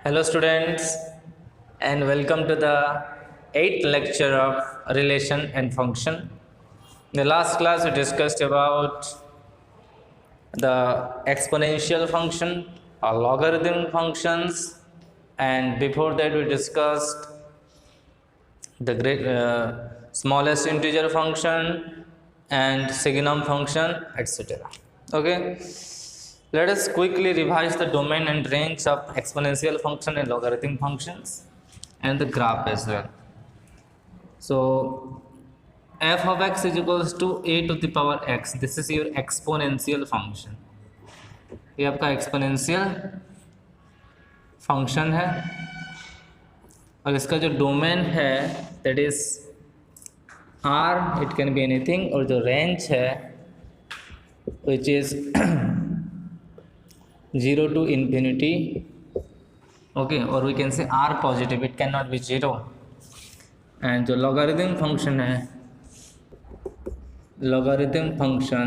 Hello students and welcome to the 8th lecture of relation and function. In the last class we discussed about the exponential function or logarithm functions, and before that we discussed the smallest integer function and signum function, etc. Okay, let us quickly revise the domain and range of exponential function and logarithm functions and the graph as well. So f of x is equals to a to the power x. This is your exponential function. ये आपका exponential function है और इसका जो domain है that is R, it can be anything, और जो range है which is 0 to infinity. Okay, or we can say r positive, it cannot be 0. And जो logarithm function है, logarithm function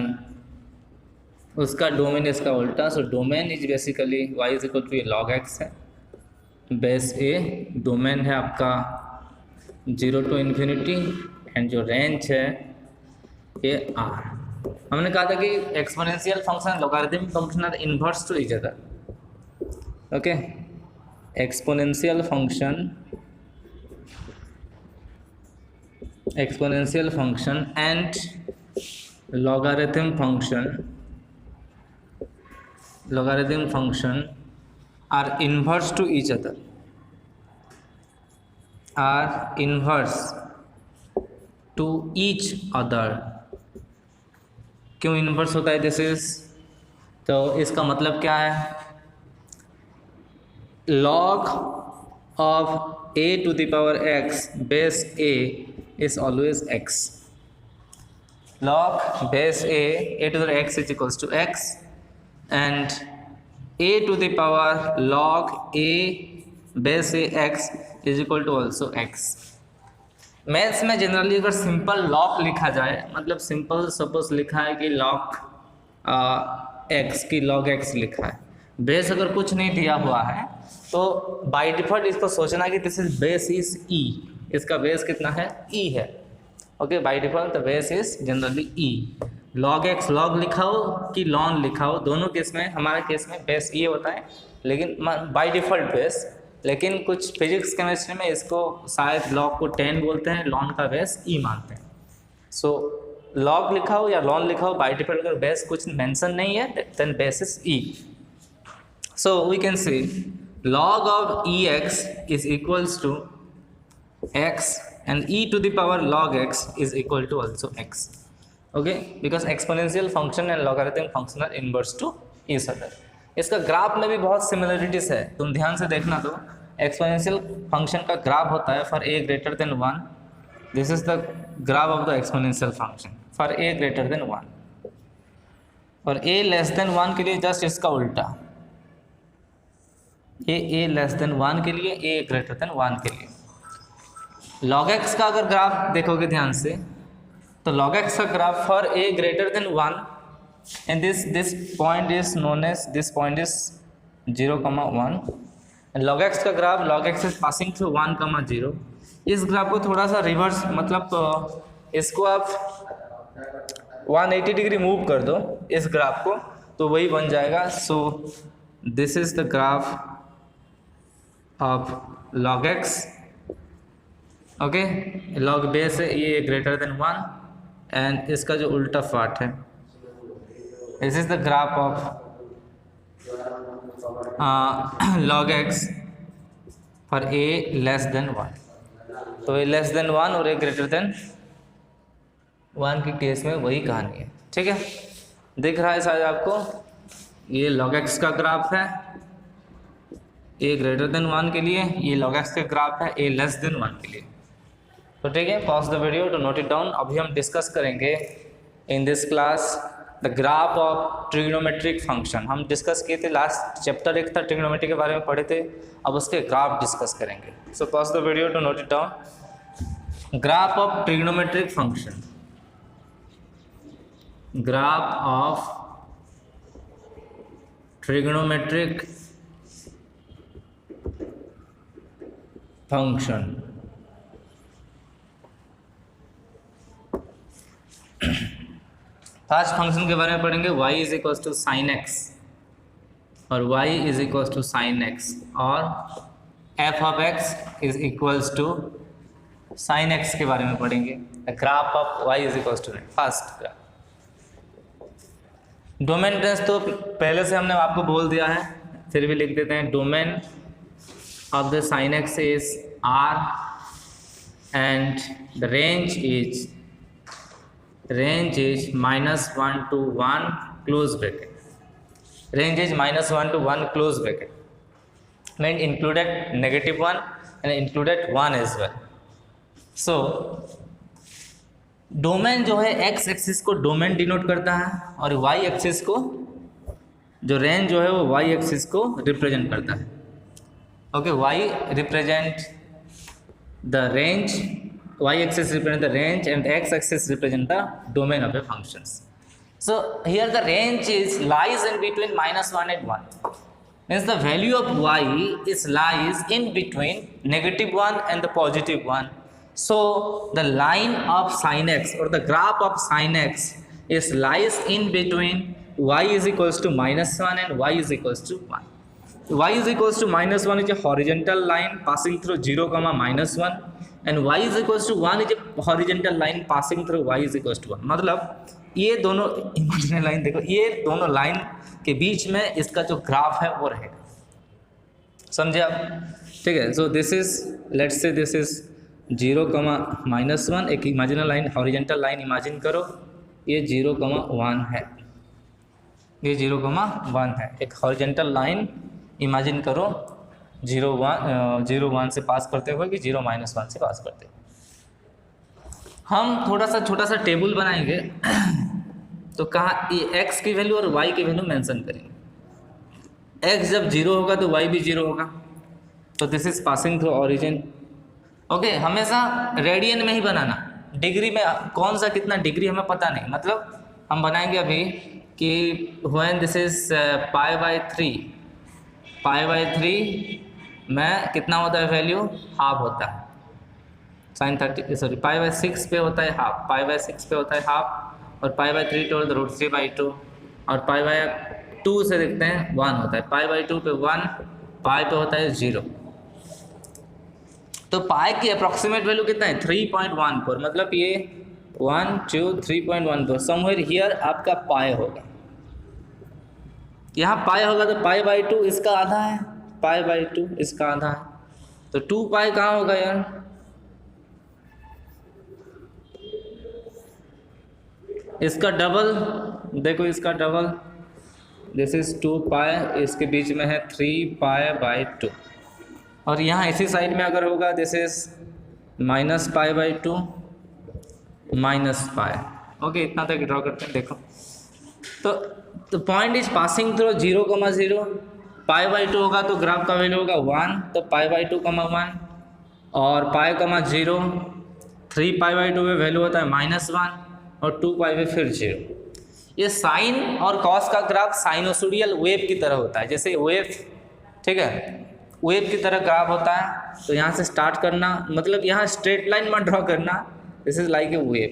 उसका डोमेन इसका उल्टा. So domain is basically y is equal to log x है, base a. Domain है आपका 0 to infinity and जो range है ये r. हमने कहा था कि exponential function logarithm function are inverse to each other. Okay, exponential function and logarithm function are inverse to each other, क्यों इन्वर्स होता है दिस इज? तो इसका मतलब क्या है? log of a to the power x base a is always x. log base a to the x is equals to x, and a to the power log a base a x is equal to also x. Maths में generally अगर simple log लिखा जाए, मतलब simple suppose लिखा है कि log x की log x लिखा है, बेस अगर कुछ नहीं दिया हुआ है तो बाय डिफॉल्ट इसको सोचना कि दिस इज बेस इज ई. इसका बेस कितना है? ई है. Okay, by default the base is generally E. Log x log लिखा हो कि लॉन लिखा हो, दोनों केस में, हमारे केस में बेस ई होता है, लेकिन बाय डिफॉल्ट बेस. लेकिन कुछ फिजिक्स केमिस्ट्री में इसको शायद लॉग को 10 बोलते हैं, लॉन का बेस ई मानते हैं. सो लॉग लिखा हो या लॉन लिखा हो, बाय डिफॉल्ट अगर बेस कुछ मेंशन नहीं है then base is E. So we can see log of ex is equals to x and e to the power log x is equal to also x. Okay, because exponential function and logarithm function are inverse to each other. इसका graph में भी बहुत similarities है, तुम ध्यान से देखना. तो एक्सपोनेंशियल फंक्शन का ग्राफ होता है for a greater than 1. This is the graph of the exponential function for a greater than 1. और a लेस देन 1 के लिए जस्ट इसका उल्टा, a लेस देन 1 के लिए, a ग्रेटर देन 1 के लिए. log x का अगर ग्राफ देखोगे ध्यान से, तो log x का graph for a greater than 1, and this point is known as, this point is 0, 1. and log x का graph, log x is passing through 1, 0. इस ग्राफ को थोड़ा सा रिवर्स, मतलब इसको आप 180 डिग्री मूव कर दो इस ग्राफ को, तो वही बन जाएगा. So this is the graph of log x. Okay, log base है ये ग्रेटर देन 1, एंड इसका जो उल्टा पार्ट है, this is the graph of log x for a less than 1. तो a लेस देन 1 और a ग्रेटर देन 1 के case में वही कहानी है. ठीक है, दिख रहा है शायद आपको. ये log x का ग्राफ है a ग्रेटर देन 1 के लिए, ये log x का ग्राफ है a लेस देन 1 के लिए. तो ठीक है, pause the video to note it down. अभी हम डिस्कस करेंगे in this class the graph of trigonometric function. हम डिस्कस किए थे, लास्ट चैप्टर एक था ट्रिग्नोमेट्री के बारे में पढ़े थे, अब उसके ग्राफ डिस्कस करेंगे. So pause the video to note it down. Graph of trigonometric function, graph of trigonometric function. First function के बारे में पढ़ेंगे, y is equal to sine x और y is equal to sine x और f of x is equals to sine x के बारे में पढ़ेंगे। Graph of y is equal to first graph. Domain range तो पहले से हमने आपको बोल दिया है, फिर भी लिख देते हैं। Domain of the sine x is r and the range is -1 to 1 close bracket. Range is -1 to 1 close bracket. Meant included -1 and included 1 as well. So domain जो है x एक्सिस को डोमेन डिनोट करता है और y axis को, जो range जो है वो y एक्सिस को रिप्रेजेंट करता है। Okay, y represent the range, y axis represent the range and x axis represent the domain of the functions. So here the range is lies in between -1 and 1. Means the value of y is lies in between -1 and the +1. So the line of sin x or the graph of sin x is lies in between y is equals to -1 and y is equals to 1. Y is equals to -1 is a horizontal line passing through 0, -1 and y is equals to 1 is a horizontal line passing through y is equals to 1. मतलब ये दोनों imaginary line देखो, ये दोनों line के बीच में इसका जो ग्राफ है वो रहेगा। समझे आप? ठीक है। So this is, let's say this is 0, -1, एक imaginary line, horizontal line imagine करो, ये 0, 1 है, ये 0, 1 है। एक हॉरिजॉन्टल लाइन इमेजिन करो 0, 1 से पास करते हुए कि 0, -1 से पास करते हुए। हम थोड़ा सा छोटा सा टेबल बनाएंगे तो कहाँ ये x की वैल्यू और y की वैल्यू मेंशन करेंगे। x जब 0 होगा तो y भी 0 होगा, तो this is passing through origin. Okay, हमेशा रेडियन में ही बनाना, डिग्री में कौन सा कितना डिग्री हमें पता नहीं। मतलब हम बनाएंगे अभी कि व्हेन दिस इज π/3 में कितना होता है वैल्यू, हाफ होता है। sin 30 सॉरी π/6 पे होता है हाफ, π/6 पे होता है हाफ और π/3 टू √3/2 और π/2 से देखते हैं 1 होता है, π/2 पे 1, पाई पे होता है 0। तो पाई की अप्रॉक्सीमेट वैल्यू कितना है 3.14, मतलब ये 1 2 3.14 समवेयर हियर आपका पाई होगा। यहाँ पाई होगा तो π/2 इसका आधा है, π/2 इसका आधा है, तो 2 पाई कहाँ होगा यार, इसका डबल देखो, इसका डबल दिस इज 2 पाई, इसके बीच में है 3π/2 और यहाँ इसी साइड में अगर होगा दिस इज -π/2 -π। ओके, इतना तक ड्रॉ करते हैं। देखो तो पॉइंट इज पासिंग थ्रू 0,0, π/2 होगा तो ग्राफ का वैल्यू होगा 1, तो π/2, 1 और π,0 3π/2 में वैल्यू होता है -1 और 2 पाई में फिर 0। ये साइन और कॉस का ग्राफ साइनोसोडियल वेव की तरह होता है, जैसे वेव, ठीक है, वेव की तरह ग्राफ होता है। तो यहाँ से स्टार्ट करना, मतलब यहाँ स्ट्रेट लाइन मत ड्रॉ करना, this is like a wave.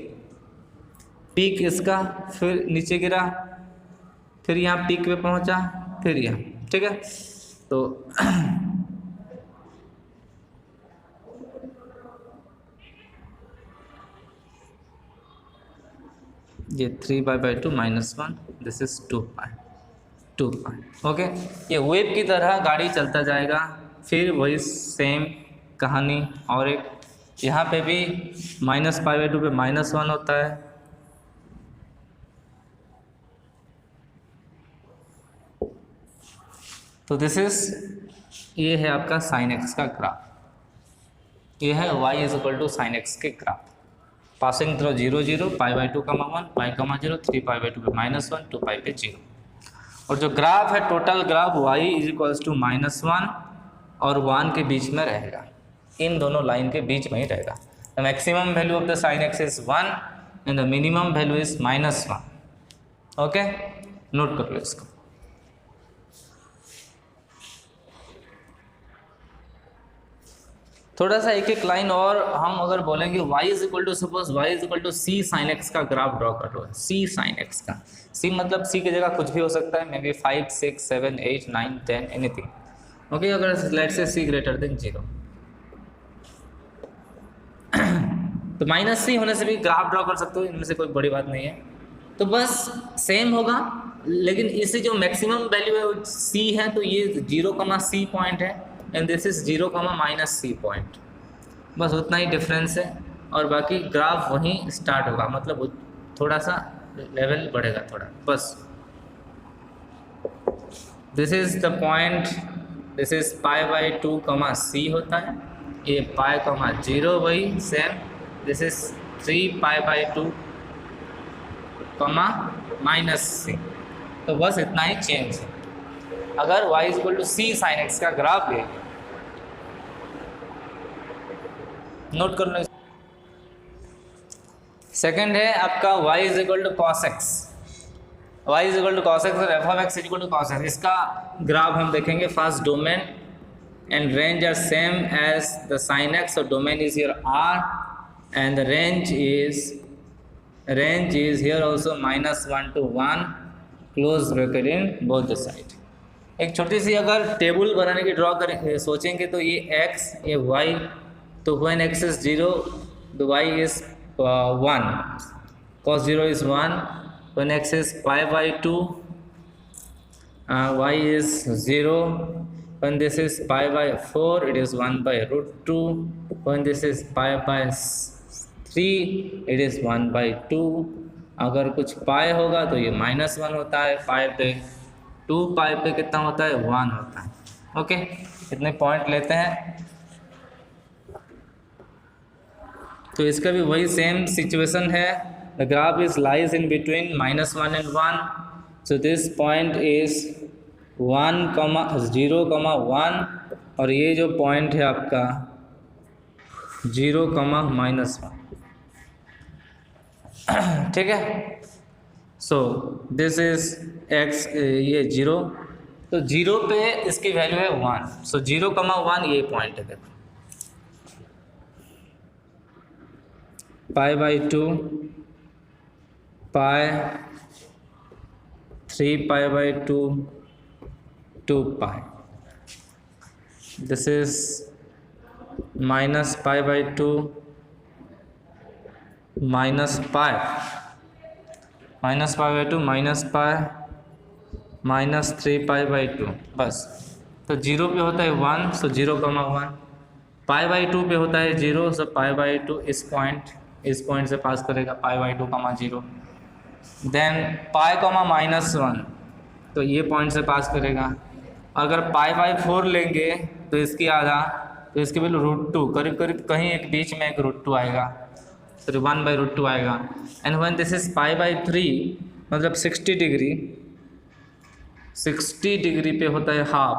Peak इसका, फिर नीचे गिरा, फिर यहाँ पीक पे पहुँचा, फिर यहाँ, ठीक है। तो ये 3π/2 -1, दिस इज 2 पाई। ओके, ये वेव की तरह गाड़ी चलता जाएगा। फिर वही सेम कहानी, और एक यहाँ पे भी -π/2 पे -1 होता है, तो दिस इज, ये है आपका साइन एक्स का ग्राफ, ये है y is equal to sine x के ग्राफ, पासिंग थ्रू 0 0, π/2, 1, π,0 3π/2 पे -1, 2 पाई पे 0। और जो ग्राफ है total graph y is equals to -1 और 1 के बीच में रहेगा, इन दोनों लाइन के बीच में ही रहेगा। The maximum value of the sine x is 1 and the minimum value is -1। Okay, note कर लो इसको। थोड़ा सा एक एक लाइन और हम अगर बोलेंगे y is equal to suppose y is equal to C sine x का ग्राफ ड्रॉ कर लो, सी साइन एक्स का, सी मतलब सी की जगह कुछ भी हो सकता है, मे बी 5 6 7 8 9 10 एनीथिंग। ओके, अगर let's say C greater than 0 तो माइनस सी होने से भी ग्राफ ड्रॉ कर सकते हो, इनमें से कोई बड़ी बात नहीं है। तो बस सेम होगा, लेकिन इसी जो मैक्सिमम वैल्यू है वो सी है, तो ये 0, सी पॉइंट है and this is 0, minus C point, बस उतना ही डिफरेंस है। और बाकी ग्राफ वहीं स्टार्ट होगा, मतलब थोड़ा सा लेवल बढ़ेगा थोड़ा, बस। This is the point, this is π/2, c होता है, ये π, 0 वही same, this is 3π/2, minus c. तो बस इतना ही चेंज है। अगर y is equal to C sine x का ग्राफ है, नोट कर लो। सेकंड है आपका y is equal to cos x, y is equal to cos x और f of x is equal to cos x. इसका ग्राफ हम देखेंगे, first domain and range are same as the sine x, और domain is here r and the range is here also -1 to 1 close bracket in both the side. एक छोटी सी अगर table बनाने की draw करें सोचेंगे तो ये x ये y, तो when x is 0 the y is 1, cos 0 is 1, when x is π/2 y is 0, when this is π/4 it is 1/√2, when this is π/3 it is 1/2। अगर कुछ पाई होगा तो ये -1 होता है, पाई पे 2 पाई पे कितना होता है 1 होता है। ओके, इतने पॉइंट लेते हैं। तो इसका भी वही सेम सिचुएशन है, the graph is lies in between -1 and 1, so this point is 1, 0, 1, और ये जो पॉइंट है आपका 0, -1, ठीक है। सो दिस इज x, ये 0, तो 0 पे इसकी वैल्यू है 1, सो 0, 1 ये पॉइंट है। देखो π/2 पाई 3π/2 2 पाई, दिस इज -π/2 माइनस पाई, -π/2 -π -3π/2, बस। तो 0 पे होता है 1, सो 0, 1, π/2 पे होता है 0, सो π/2 इस पॉइंट से पास करेगा, π/2, 0, देन पाई, -1 तो ये पॉइंट से पास करेगा। अगर π/4 लेंगे तो इसकी आधा, तो इसके वैल्यू √2, करीब करीब कहीं एक बीच में एक √2 आएगा, तो 1/√2 आएगा। एंड व्हेन दिस इज π/3 मतलब 60 डिग्री पे होता है हाफ,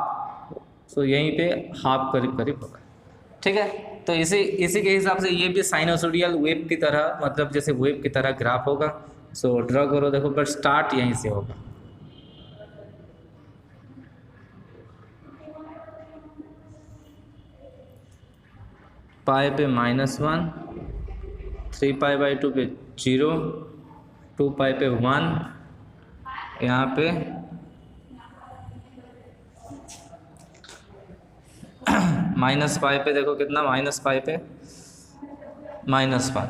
सो यहीं पे हाफ करीब करीब होगा, ठीक है। तो इसी के हिसाब से ये भी साइनोसोडियल वेव की तरह, मतलब जैसे वेव की तरह ग्राफ होगा। सो ड्रॉ करो, देखो, बट स्टार्ट यहीं से होगा। पाई पे -1, 3π/2 पे 0, 2 पाई पे 1, यहाँ पे -पाई पे देखो कितना, -पाई पे -1।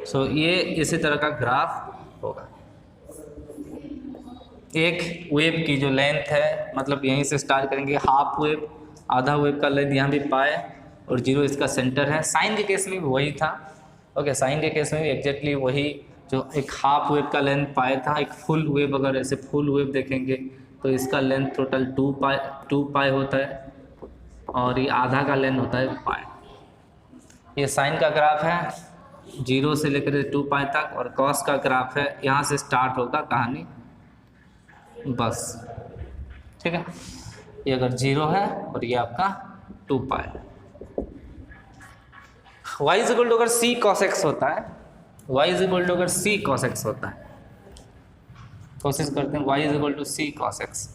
सो ये इसी तरह का ग्राफ होगा। एक वेव की जो लेंथ है, मतलब यहीं से स्टार्ट करेंगे, हाफ वेव, आधा वेव का लेंथ यहाँ भी पाए, और 0 इसका सेंटर है। साइन के केस में भी वही था। ओके, साइन के केस में भी एग्जैक्टली वही, जो एक हाफ वेव का लेंथ पाए था, एक फुल वेव, अगर ऐसे फुल वेव देखेंगे तो इसका लेंथ टोटल 2 पाई होता है, और ये आधा का लेंथ होता है पाई। ये साइन का ग्राफ है 0 से लेकर 2 पाई तक, और कॉस का ग्राफ है, यहाँ से स्टार्ट होगा कहानी, बस, ठीक है। ये अगर 0 है और ये आपका 2 पाई। y इज इक्वल टू अगर c cos x होता है, y इज इक्वल टू अगर c cos x होता है, कोशिश करते हैं y is equal to c cos x,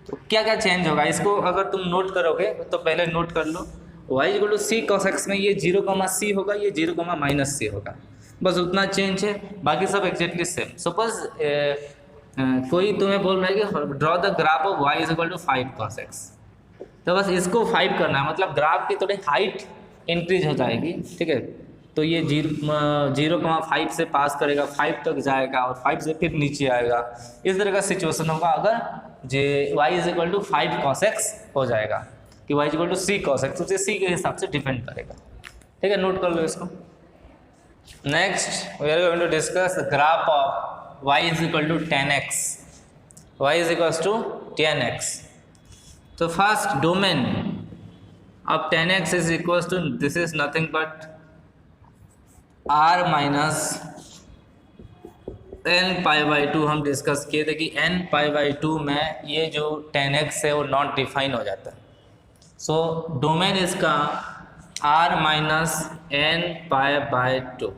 तो क्या क्या चेंज होगा, इसको अगर तुम नोट करोगे तो पहले नोट कर लो। Y equal to c cos x में ये 0, होगा, ये 0, होगा, बस उतना चेंज है, बाकी सब एक्जेक्टली सेम। सपोज कोई तुम्हें बोल रहा है कि draw the graph of Y is equal to 5 cos x, तो बस इसको 5 करना है, मतलब ग्राफ की थोड़ी हाइट इंक्रीज हो जाएगी, ठीक है। तो ये 0,5 से पास करेगा, 5 तक जाएगा और 5 से फिर नीचे आएगा, इस तरह का सिचुएशन होगा अगर जे y is equal to 5 cos x हो जाएगा कि y is equal to C cos x, उसे सी के हिसाब से डिपेंड करेगा, ठीक है, नोट कर लो इसको। Next we are going to discuss the graph of y is equal to 10x, y is equal to 10x। तो first domain of 10x is equals to, this is nothing but r minus n pi by 2। हम discuss किए थे कि n pi by 2 में ये जो 10x है वो नॉट डिफाइन हो जाता है। सो डोमेन इसका r minus n pi by 2,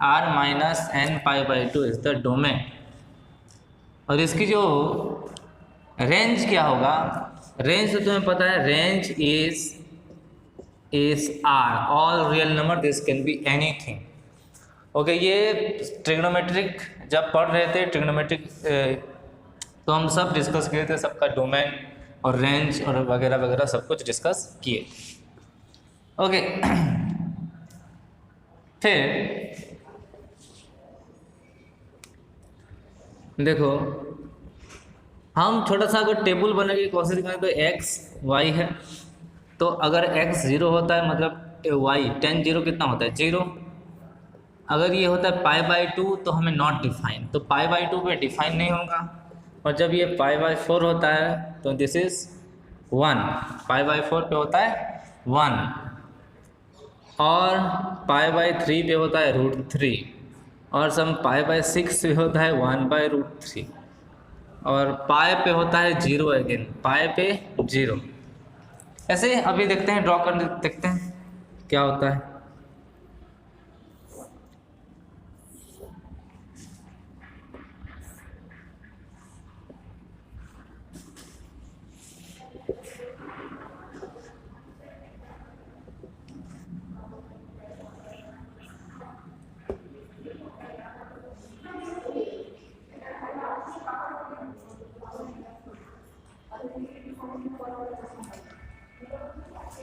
r minus n pi by 2 is the domain. और इसकी जो रेंज क्या होगा, रेंज तो तुम्हें पता है, range is R, all real number, this can be anything. Okay, ये ट्रिग्नोमेट्रिक जब पढ़ रहे थे ट्रिग्नोमेट्रिक तो हम सब डिस्कस किए थे, सबका डोमेन और रेंज और वगैरह वगैरह सब कुछ डिस्कस किए। ओके फिर देखो, हम छोटा सा अगर टेबल बनाने की कोशिश करें तो x y है, तो अगर x 0 होता है मतलब y 10 0 कितना होता है 0। अगर ये होता है पाई बाई 2 तो हमें नॉट डिफाइन, तो पाई बाई 2 पे डिफाइन नहीं होगा। और जब ये पाई बाई 4 होता है तो दिस इज 1, पाई बाई 4 पे होता है 1, और पाई बाई 3 पे होता है √3, और सम पाई बाई 6 पे होता है 1/√3, और पाए पे होता है 0 अगेन, पाए पे 0। ऐसे अभी देखते हैं, ड्रॉ कर देखते हैं क्या होता है।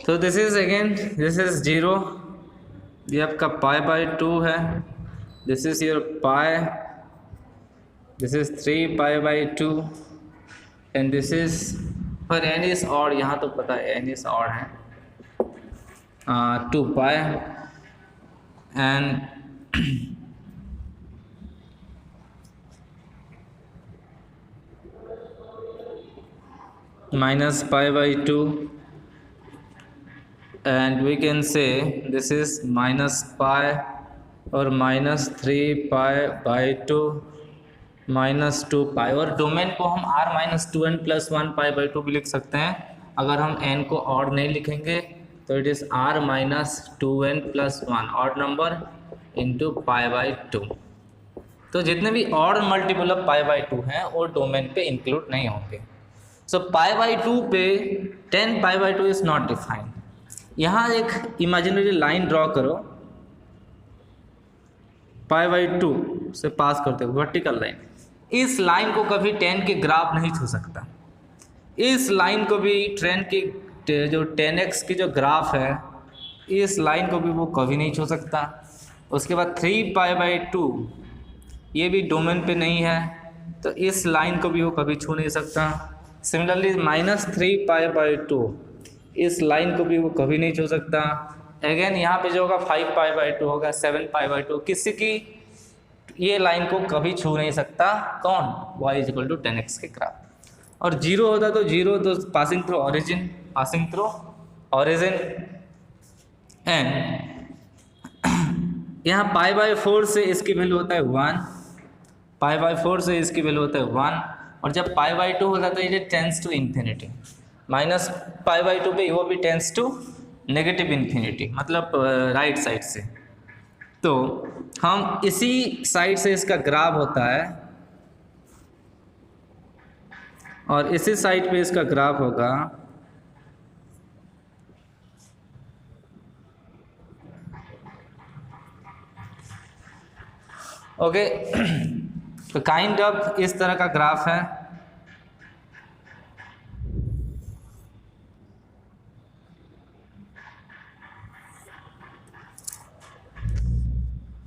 तो this is again, this is 0, ये आपका पाई बाई 2 है, this is your pi, this is 3 pi by 2, and this is for N is odd, यहाँ तो पता है एन इज ऑड है, 2 pi and minus pi by 2, and we can say this is minus pi और minus 3 pi by 2 minus 2 pi, और domain को हम r minus 2n plus 1 pi by 2 भी लिख सकते हैं। अगर हम n को ऑड नहीं लिखेंगे तो it is r minus 2n plus 1 odd number into pi by 2। तो जितने भी odd multiple of pi by 2 हैं वो डोमेन पे इंक्लूड नहीं होंगे। सो पाई बाई 2 पे 10 पाई बाई 2 इज नॉट डिफाइंड। यहाँ एक इमेजिनरी लाइन ड्रॉ करो, पाई बाई 2 से पास करते हो वर्टिकल लाइन, इस लाइन को कभी 10 के ग्राफ नहीं छू सकता, इस लाइन को भी ट्रेन की जो 10x की जो ग्राफ है इस लाइन को भी वो कभी नहीं छू सकता। उसके बाद 3 पाई बाई 2 ये भी डोमेन पे नहीं है तो इस लाइन को भी वो कभी छू नहीं सकता। सिमिलरली -3 पाई बाई 2 इस लाइन को भी वो कभी नहीं छू सकता। अगेन यहाँ पे जो होगा 5 पाई बाई 2 होगा, 7 पाई बाई 2 किसी की ये लाइन को कभी छू नहीं सकता। कौन? y is equal to 10x के ग्राफ। और 0 होता तो 0 तो passing through origin, passing through origin. And यहाँ पाई बाई 4 से इसकी वैल्यू होता है 1, पाई बाई 4 से इसकी वैल्यू होता है 1, और जब पाई बाई 2 होता है तो ये tends to infinity. Minus pi by 2 पे वो भी टेंस टू नेगेटिव इन्फिनिटी, मतलब राइट साइड से। तो हम इसी साइड से इसका ग्राफ होता है और इसी साइड पे इसका ग्राफ होगा ओके तो काइंड ऑफ इस तरह का ग्राफ है।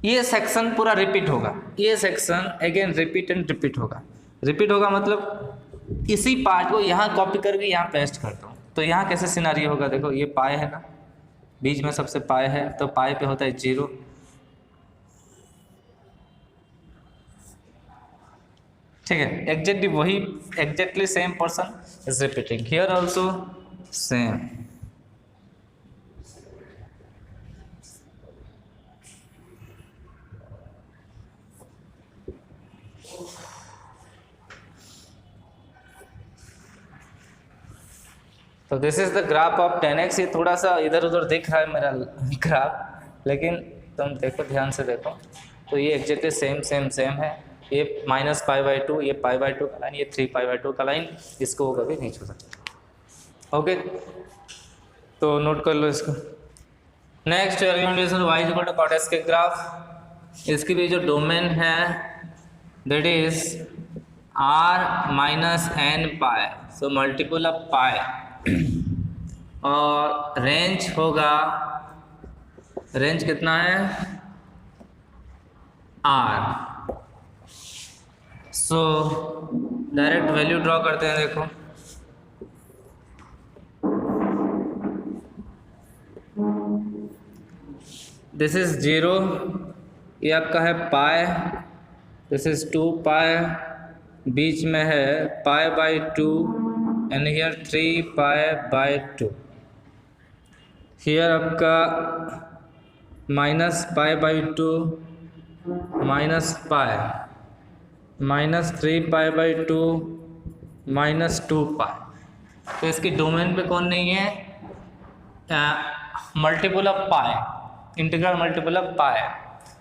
ये सेक्शन पूरा रिपीट होगा, ये section again repeat and repeat होगा। रिपीट होगा मतलब इसी पार्ट को यहाँ कॉपी करके यहाँ पेस्ट करता हूँ। तो यहाँ कैसे सिनारियो होगा, देखो ये पाए है ना, बीच में सबसे पाए है, तो पाए पे होता है 0। ठीक है, एग्जैक्टली वही, exactly same person is repeating here also same. तो this is the graph of 10x। ये थोड़ा सा इधर उधर दिख रहा है मेरा ग्राफ, लेकिन तुम देखो ध्यान से देखो, तो ये एग्जैक्टली सेम सेम सेम है। ये -π/2, ये π/2 का लाइन, ये 3π/2 का लाइन, इसको वो कभी नहीं छू सकता। ओके तो नोट कर लो इसको। Next argumentation y = cot x के ग्राफ, इसकी भी जो डोमेन है that is r-n π, so multiple of pi, और रेंज होगा, रेंज कितना है r। So direct value draw करते हैं, देखो दिस इज 0, ये आपका है पाई, दिस इज 2π, बीच में है π/2 एंड हियर 3π/2। हियर आपका -π/2 -π -3π/2 -2π। तो इसकी डोमेन पे कौन नहीं है, multiple of pi, integral multiple of pi,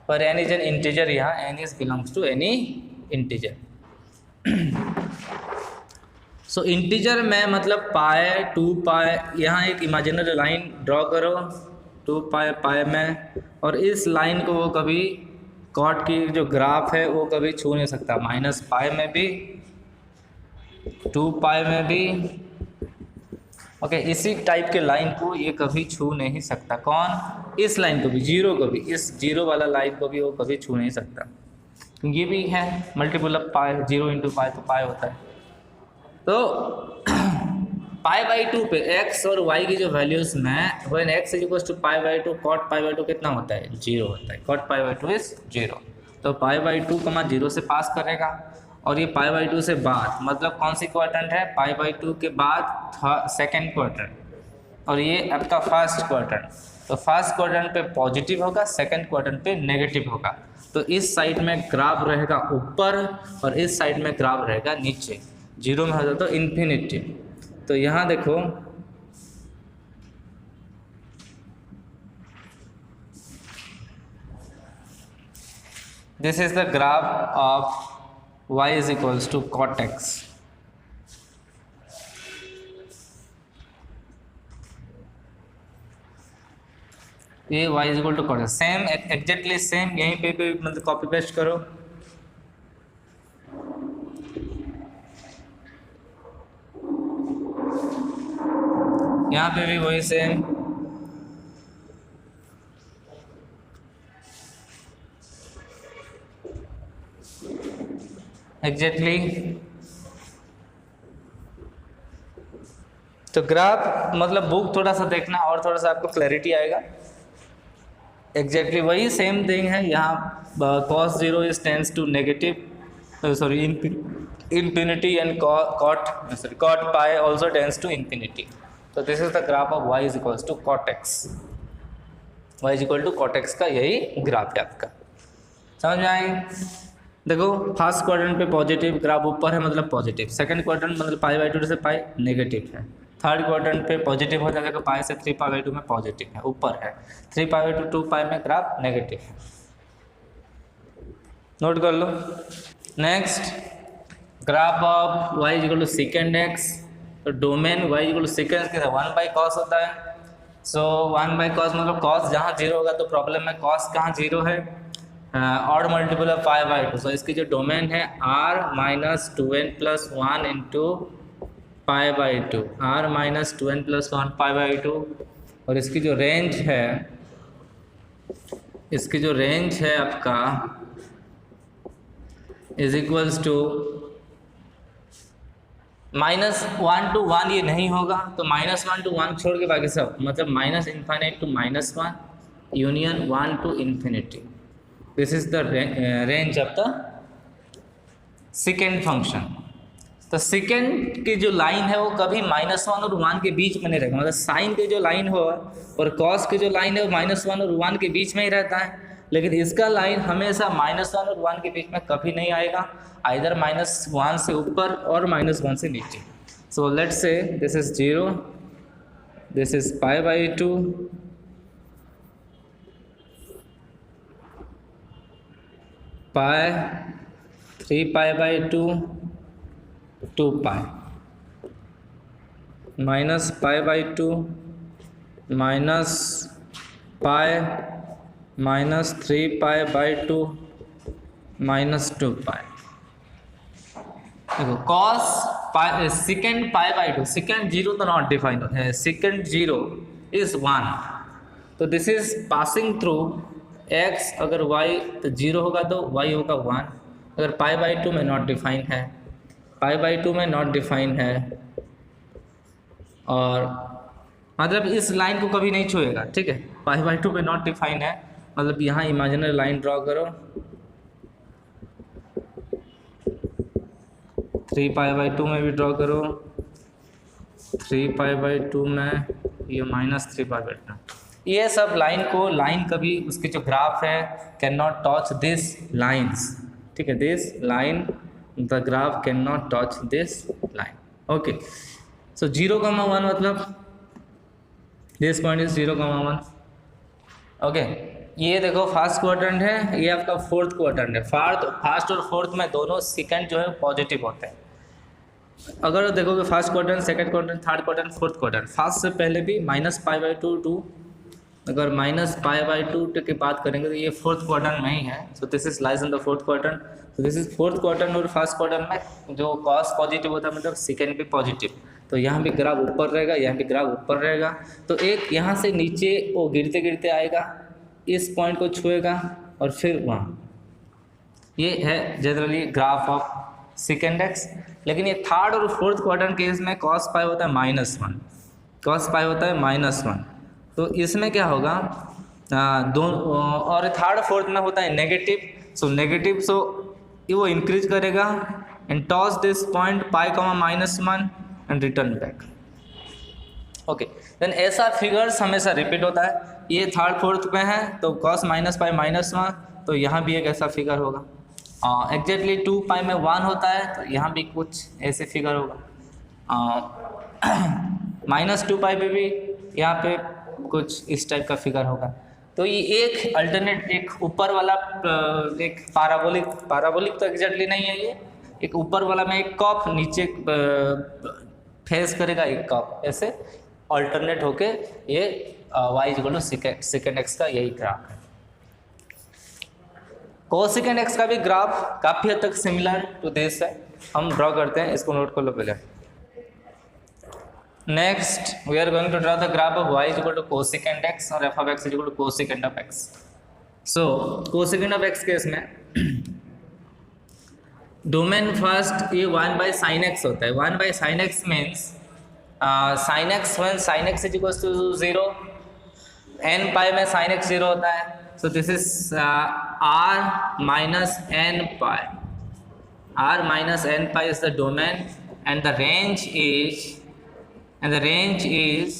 पर n इज एन इंटीजर, यहाँ n is belongs to any integer. So integer में मतलब पाई 2π, यहाँ एक इमेजिनरी लाइन ड्रॉ करो 2π पाई में, और इस लाइन को वो कभी कॉट की जो ग्राफ है वो कभी छू नहीं सकता, -π में भी 2π में भी। ओके इसी टाइप के लाइन को ये कभी छू नहीं सकता, कौन, इस लाइन को भी, 0 को भी, इस 0 वाला लाइन को भी वो कभी छू नहीं सकता। ये भी है मल्टीपल ऑफ पाई, 0 × पाई तो पाई होता है। तो π/2 पे x और y की जो वैल्यूज में, व्हेन x = π/2 cot π/2 कितना होता है, 0 होता है, cot π/2 इज 0। तो π/2 0 से पास करेगा, और ये π/2 से बाद मतलब कौन सी क्वाड्रेंट है, π/2 के बाद सेकेंड क्वाड्रेंट, और ये आपका फर्स्ट क्वाड्रेंट। तो फर्स्ट क्वाड्रेंट पे पॉजिटिव होगा, सेकेंड क्वाड्रेंट पे नेगेटिव होगा। तो इस साइड में ग्राफ रहेगा ऊपर और इस साइड में ग्राफ रहेगा नीचे, 0 में हो जाता तो इन्फिनिटी। तो यहाँ देखो this is the graph of y = cot x। ये y = cot x, same exactly same, यहीं पे भी मतलब कॉपी पेस्ट करो। यहाँ पे भी वही सेम, एग्जैक्टली। तो ग्राफ मतलब बुक थोड़ा सा देखना और थोड़ा सा आपको क्लैरिटी आएगा। एग्जैक्टली वही सेम थिंग है यहाँ, cos 0 is tends to negative, sorry infinity, and cot pi also tends to infinity। तो this is the graph of y = cot x। y = cot x का यही ग्राफ है आपका, समझ में आए। देखो फर्स्ट क्वाड्रेंट पे पॉजिटिव, ग्राफ ऊपर है मतलब पॉजिटिव, सेकंड क्वाड्रेंट मतलब π/2 से पाई नेगेटिव है, थर्ड क्वाड्रेंट पे पॉजिटिव हो जाएगा, पाई से 3π/2 में पॉजिटिव है, ऊपर है 3π/2 2π में ग्राफ नेगेटिव है, नोट कर लो। Next graph of y = secant x। तो डोमेन y = secant के 1/cos होता है। सो 1/cos मतलब cos जहाँ 0 होगा तो प्रॉब्लम में cos कहाँ 0 है, odd multiple of pi by two. So इसकी जो डोमेन है r minus 2n+1 into pi by two, r minus 2n+1 pi by two. और इसकी जो रेंज है, इसकी जो रेंज है आपका इज इक्वल्स टू -1 to 1, ये नहीं होगा तो -1 to 1 छोड़ के बाकी सब, मतलब -∞ to -1 union 1 to infinity। This is the range of the second function. तो सेकेंड की जो लाइन है वो कभी -1 और 1 के बीच में नहीं रहेगा, मतलब साइन की जो लाइन हो और कॉस की जो लाइन है वो -1 और 1 के बीच में ही रहता है, लेकिन इसका लाइन हमेशा -1 और 1 के बीच में कभी नहीं आएगा, आइदर -1 से ऊपर और -1 से नीचे। So let's say this is 0, this is pi by 2, pi 3 pi by 2, 2 pi, minus pi by 2 minus pi minus 3 pi by 2 minus 2 पाई। देखो cos pi second pi by 2, second 0 तो नॉट डिफाइंड है, second 0 is 1, तो this is passing through x, अगर y तो 0 होगा तो y होगा 1, अगर पाई बाई 2 में नॉट डिफाइन है, पाई बाई 2 में नॉट डिफाइन है, और मतलब इस लाइन को कभी नहीं छुएगा, ठीक है। पाई बाई 2 में नॉट डिफाइन है, मतलब यहाँ इमेजिनरी लाइन ड्रॉ करो, 3 पाई बाई 2 में भी ड्रॉ करो, 3 पाई बाई 2 में, ये -3 पाई बाई 2, ये सब लाइन को, लाइन कभी उसकी जो ग्राफ है can not touch this lines, ठीक है, this line the graph can not touch this line. Okay, so 0,1 मतलब दिस पॉइंट इज 0,1। ओके, ये देखो फर्स्ट क्वाड्रेंट है, ये आपका फोर्थ क्वाड्रेंट है। फर्स्ट और फोर्थ में दोनों सेकंड जो है पॉजिटिव होते हैं। अगर देखोगे first quadrant, second quadrant, third quadrant, fourth quadrant, first से पहले भी -π/2, अगर -π/2 की बात करेंगे तो ये फोर्थ क्वाड्रेंट में ही है। So this is lies in the fourth quadrant. तो दिस इज फोर्थ क्वाड्रेंट, और फर्स्ट क्वाड्रेंट में जो कॉस पॉजिटिव होता है मतलब सेकंड भी पॉजिटिव, तो यहाँ भी ग्राफ ऊपर रहेगा, यहाँ भी ग्राफ ऊपर रहेगा। तो एक यहाँ से नीचे वो गिरते गिरते आएगा, इस पॉइंट को छुएगा और फिर वहाँ, ये है generally graph of second x. लेकिन ये थर्ड और फोर्थ क्वाड्रेंट केस में cos पाई होता है -1, cos पाई होता है -1, तो इसमें क्या होगा, दोनों, और थर्ड फोर्थ में होता है नेगेटिव, सो नेगेटिव, सो वो इंक्रीज करेगा and toss this point pi -1 and return back. Okay, then ऐसा फिगर्स हमेशा रिपीट होता है। ये थर्ड फोर्थ में है तो cos -पाई -1, तो यहाँ भी एक ऐसा फिगर होगा। एग्जैक्टली 2 पाई में 1 होता है, तो यहाँ भी कुछ ऐसे फिगर होगा। -2 पाई पे भी यहाँ पे कुछ इस टाइप का फिगर होगा। तो ये एक अल्टरनेट, एक ऊपर वाला, एक पाराबोलिक तो एग्जैक्टली नहीं है, ये एक ऊपर वाला में एक कॉप, नीचे फेस करेगा एक कॉप, ऐसे अल्टरनेट होके ये y = सेकेंड एक्स का यही ग्राफ है। कोसेकेंड एक्स का भी ग्राफ काफ़ी हद तक सिमिलर टू दिस है, हम ड्रॉ करते हैं, इसको नोट कर लो पहले। Next we are going to draw the graph of y = cosecant X और f of x = कोसेकेंड of x। So cosecant of x case में डोमेन फर्स्ट ये 1/sin x होता है। 1/sin x means sin x when sin x = 0, n पाई में sin x 0 होता है। So this is r minus n pi. R minus n pi is the domain, and the range is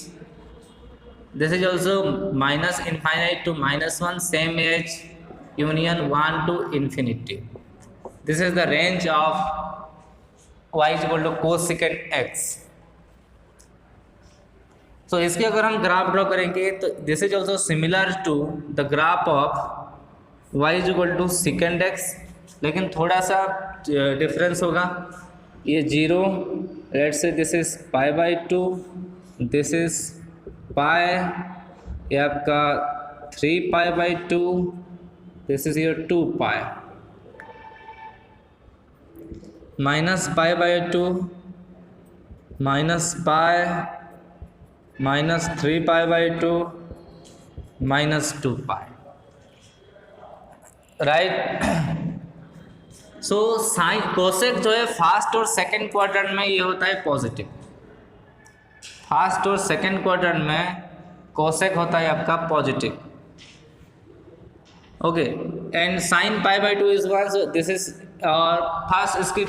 this is also -∞ to -1, same as union 1 to infinity. This is the range of y = cosecant x. So इसके अगर हम graph draw करेंगे तो this is also similar to the graph of y = second x, लेकिन थोड़ा सा difference होगा। ये 0, let's say this is π/2, this is pi, ये आपका 3 π/2, this is your 2 pi minus pi by 2 minus pi minus 3 pi by 2 minus 2 pi, right. So sine cosec जो है first और सेकंड क्वाड्रेंट में ये होता है पॉजिटिव, फर्स्ट और सेकंड क्वाड्रेंट में कोसेक होता है आपका positive, okay. And sine pi by 2 is 1, so this is first इसकी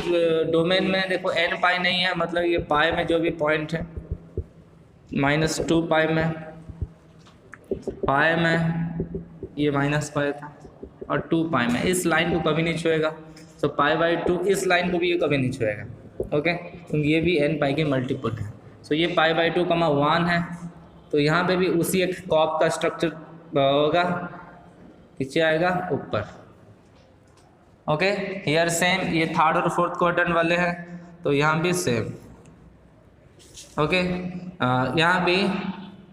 डोमेन में देखो n पाई नहीं है, मतलब ये पाई में जो भी पॉइंट है माइनस 2 पाई में, पाई में ये माइनस पाई था और 2 पाई में, इस लाइन को कभी नहीं छुएगा। सो पाई बाई 2 इस लाइन को भी ये कभी नहीं छुएगा, ओके, क्योंकि ये भी n पाई के मल्टीपल है। सो ये पाई बाई 2 कमा 1 है, तो यहाँ पे भी उसी एक कॉप का स्ट्रक्चर होगा, नीचे आएगा ऊपर, ओके। हियर सेम, ये थर्ड और फोर्थ क्वाड्रेंट वाले हैं, तो यहाँ भी सेम, ओके। यहाँ भी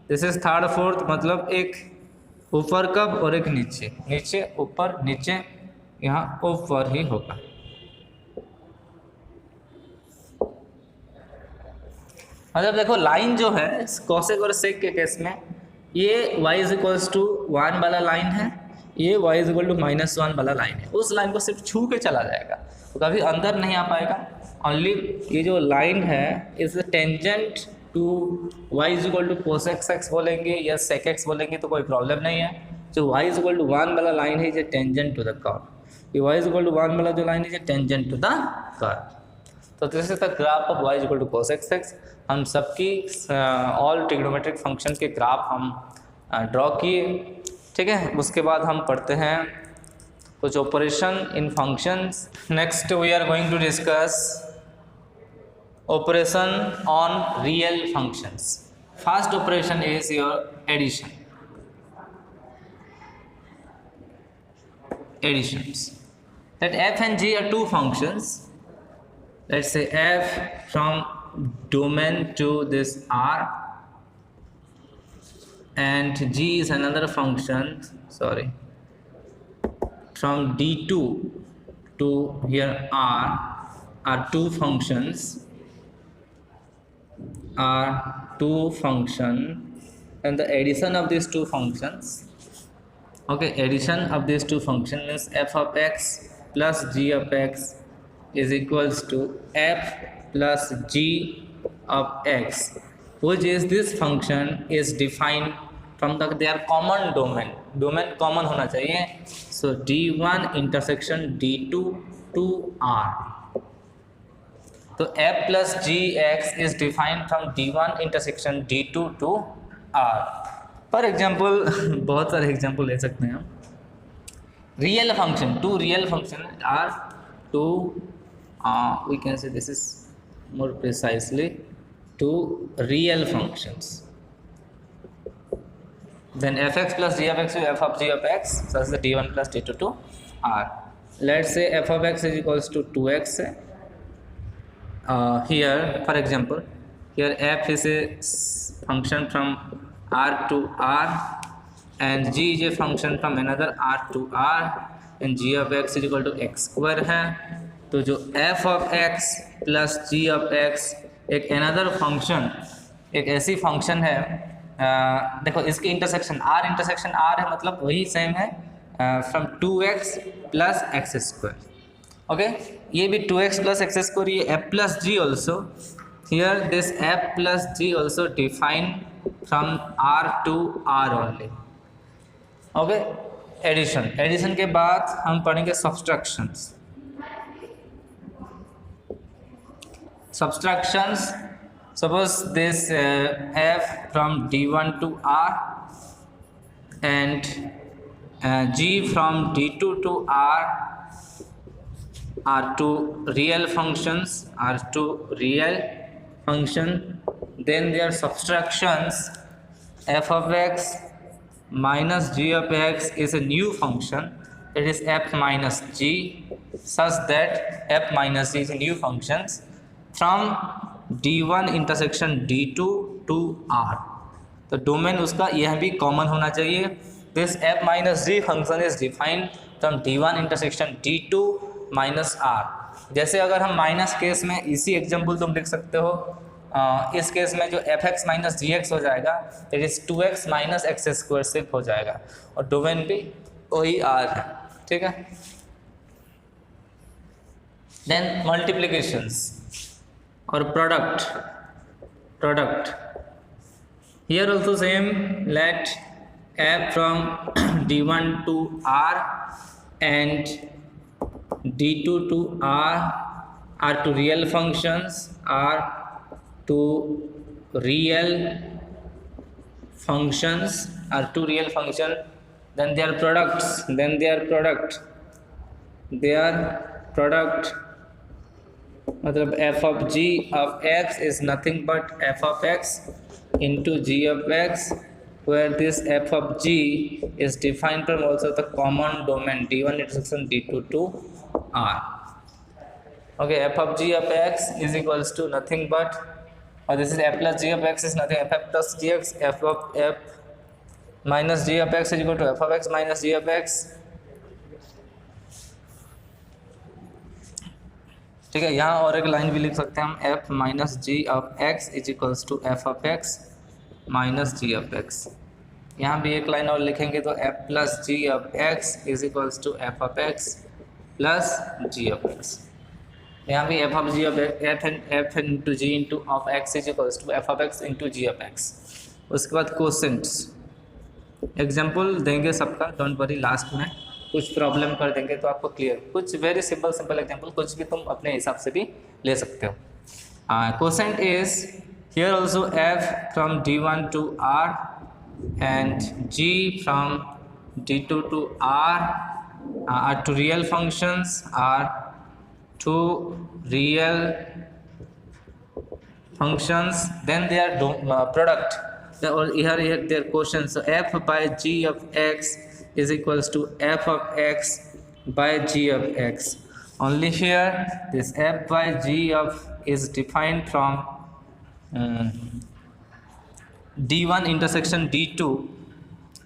दिस इज थर्ड फोर्थ, मतलब एक ऊपर कब और एक नीचे, नीचे ऊपर नीचे, यहाँ ऊपर ही होगा। मतलब देखो लाइन जो है कोसेक और सेक के केस में ये y इज इक्वल्स टू 1 वाला लाइन है, ये y इज इक्वल टू -1 वाला लाइन है, उस लाइन को सिर्फ छू के चला जाएगा, तो कभी अंदर नहीं आ पाएगा। ओनली ये जो लाइन है is tangent to y is equal to cosec x बोलेंगे या सेक x बोलेंगे तो कोई प्रॉब्लम नहीं है। जो y इज इक्वल टू 1 वाला लाइन है, ये टेंजेंट टू द कर्व, ये y इज इक्वल टू 1 वाला जो लाइन है, ये टेंजेंट टू द कर्व। तो this is the graph of y is equal to cosec x। हम सबकी ऑल ट्रिग्नोमेट्रिक फंक्शन के ग्राफ हम ड्रॉ किए, ठीक है। उसके बाद हम पढ़ते हैं कुछ operation in functions. Next we are going to discuss operation on real functions. First operation is your addition, additions. That f and g are two functions. Let's say f from domain to this R and g is another function, sorry, from d2 to here R are two functions, and the addition of these two functions, okay, addition of these two functions is f of x plus g of x is equals to f plus g of x, which is this function is defined from their common domain. Domain common होना चाहिए, so d1 intersection d2 to R. तो f plus gx is defined from d1 intersection d2 to R. For example, बहुत सारे example ले सकते हैं हम। Real function, two real function are two we can say this is more precisely two real functions. Then fx plus g of x to f of g of x, so that's the d1 plus d2 to R. Let's say f of x is equals to 2x. Here for example, here f is a function from R to R and g is a function from another R to R and g of x is equal to x square है। तो जो f of x plus g of x एक another function, एक ऐसी function है, देखो इसकी intersection r intersection r है, मतलब वही सेम है from 2x plus X square, okay. ये भी 2x प्लस एक्स स्क्वायर, ये f plus g also, here this f plus g also define from r to r only, okay. Addition, addition के बाद हम पढ़ेंगे subtractions. Subtractions, suppose this f from d1 to R and g from d2 to R are two real functions, then their subtractions f of x minus g of x is a new function, it is f minus g, such that f minus g is a new functions from d1 intersection d2 to R। तो domain उसका यह भी common होना चाहिए। This f minus G function is defined from D1 intersection D2 minus R। जैसे अगर हम minus case में इसी एग्जाम्पल तुम लिख सकते हो, इस केस में जो fx माइनस gx हो जाएगा that is 2x minus X square सिर्फ हो जाएगा, और डोमेन भी वही R है, ठीक है। देन मल्टीप्लिकेशंस और product here also same, let f from D1 to R and D2 to R are two real functions, then their product मतलब f of g of x is nothing but f of x into g of x, where this f of g is defined from also the common domain D1 intersection D2 to R. Okay, f of g of x is equals to nothing but, or this is f plus g of x is nothing, f plus gx, f of f minus g of x is equal to f of x minus g of x, ठीक है। यहाँ और एक line भी लिख सकते हैं हम, f minus G of x is equals to f of x minus G of x। यहाँ भी एक लाइन और लिखेंगे तो f plus ji of x is equals to f of x plus ji of x। यहाँ भी f of G of f into G into of x is equals to f of x into G of x। उसके बाद कोसेंट्स example देंगे सबका, don't worry, last में कुछ problem कर देंगे तो आपको क्लियर, कुछ वेरी सिंपल एग्जांपल, कुछ भी तुम अपने हिसाब से भी ले सकते हो। Quotient is here also f from D1 to R and g from D2 to R are two real functions, then their product, or here their quotient, so f by g of x is equals to f of x by g of x. Only here this f by g of is defined from D1 intersection D2,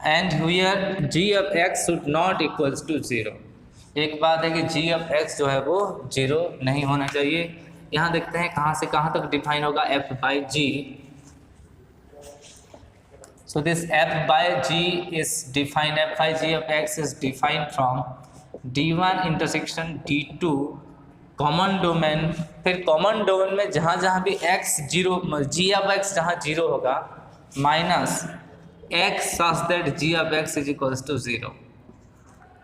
and here g of x should not equals to 0। एक बात है कि g of x जो है वो 0 नहीं होना चाहिए। यहाँ देखते हैं कहाँ से कहाँ तक डिफाइन होगा f by g। So this f by g is defined, f by g of x is defined from D1 intersection D2 common domain. फिर कॉमन डोमेन में जहाँ जहाँ भी x 0, g of x जहाँ 0 होगा minus x such that g of x is equals to 0।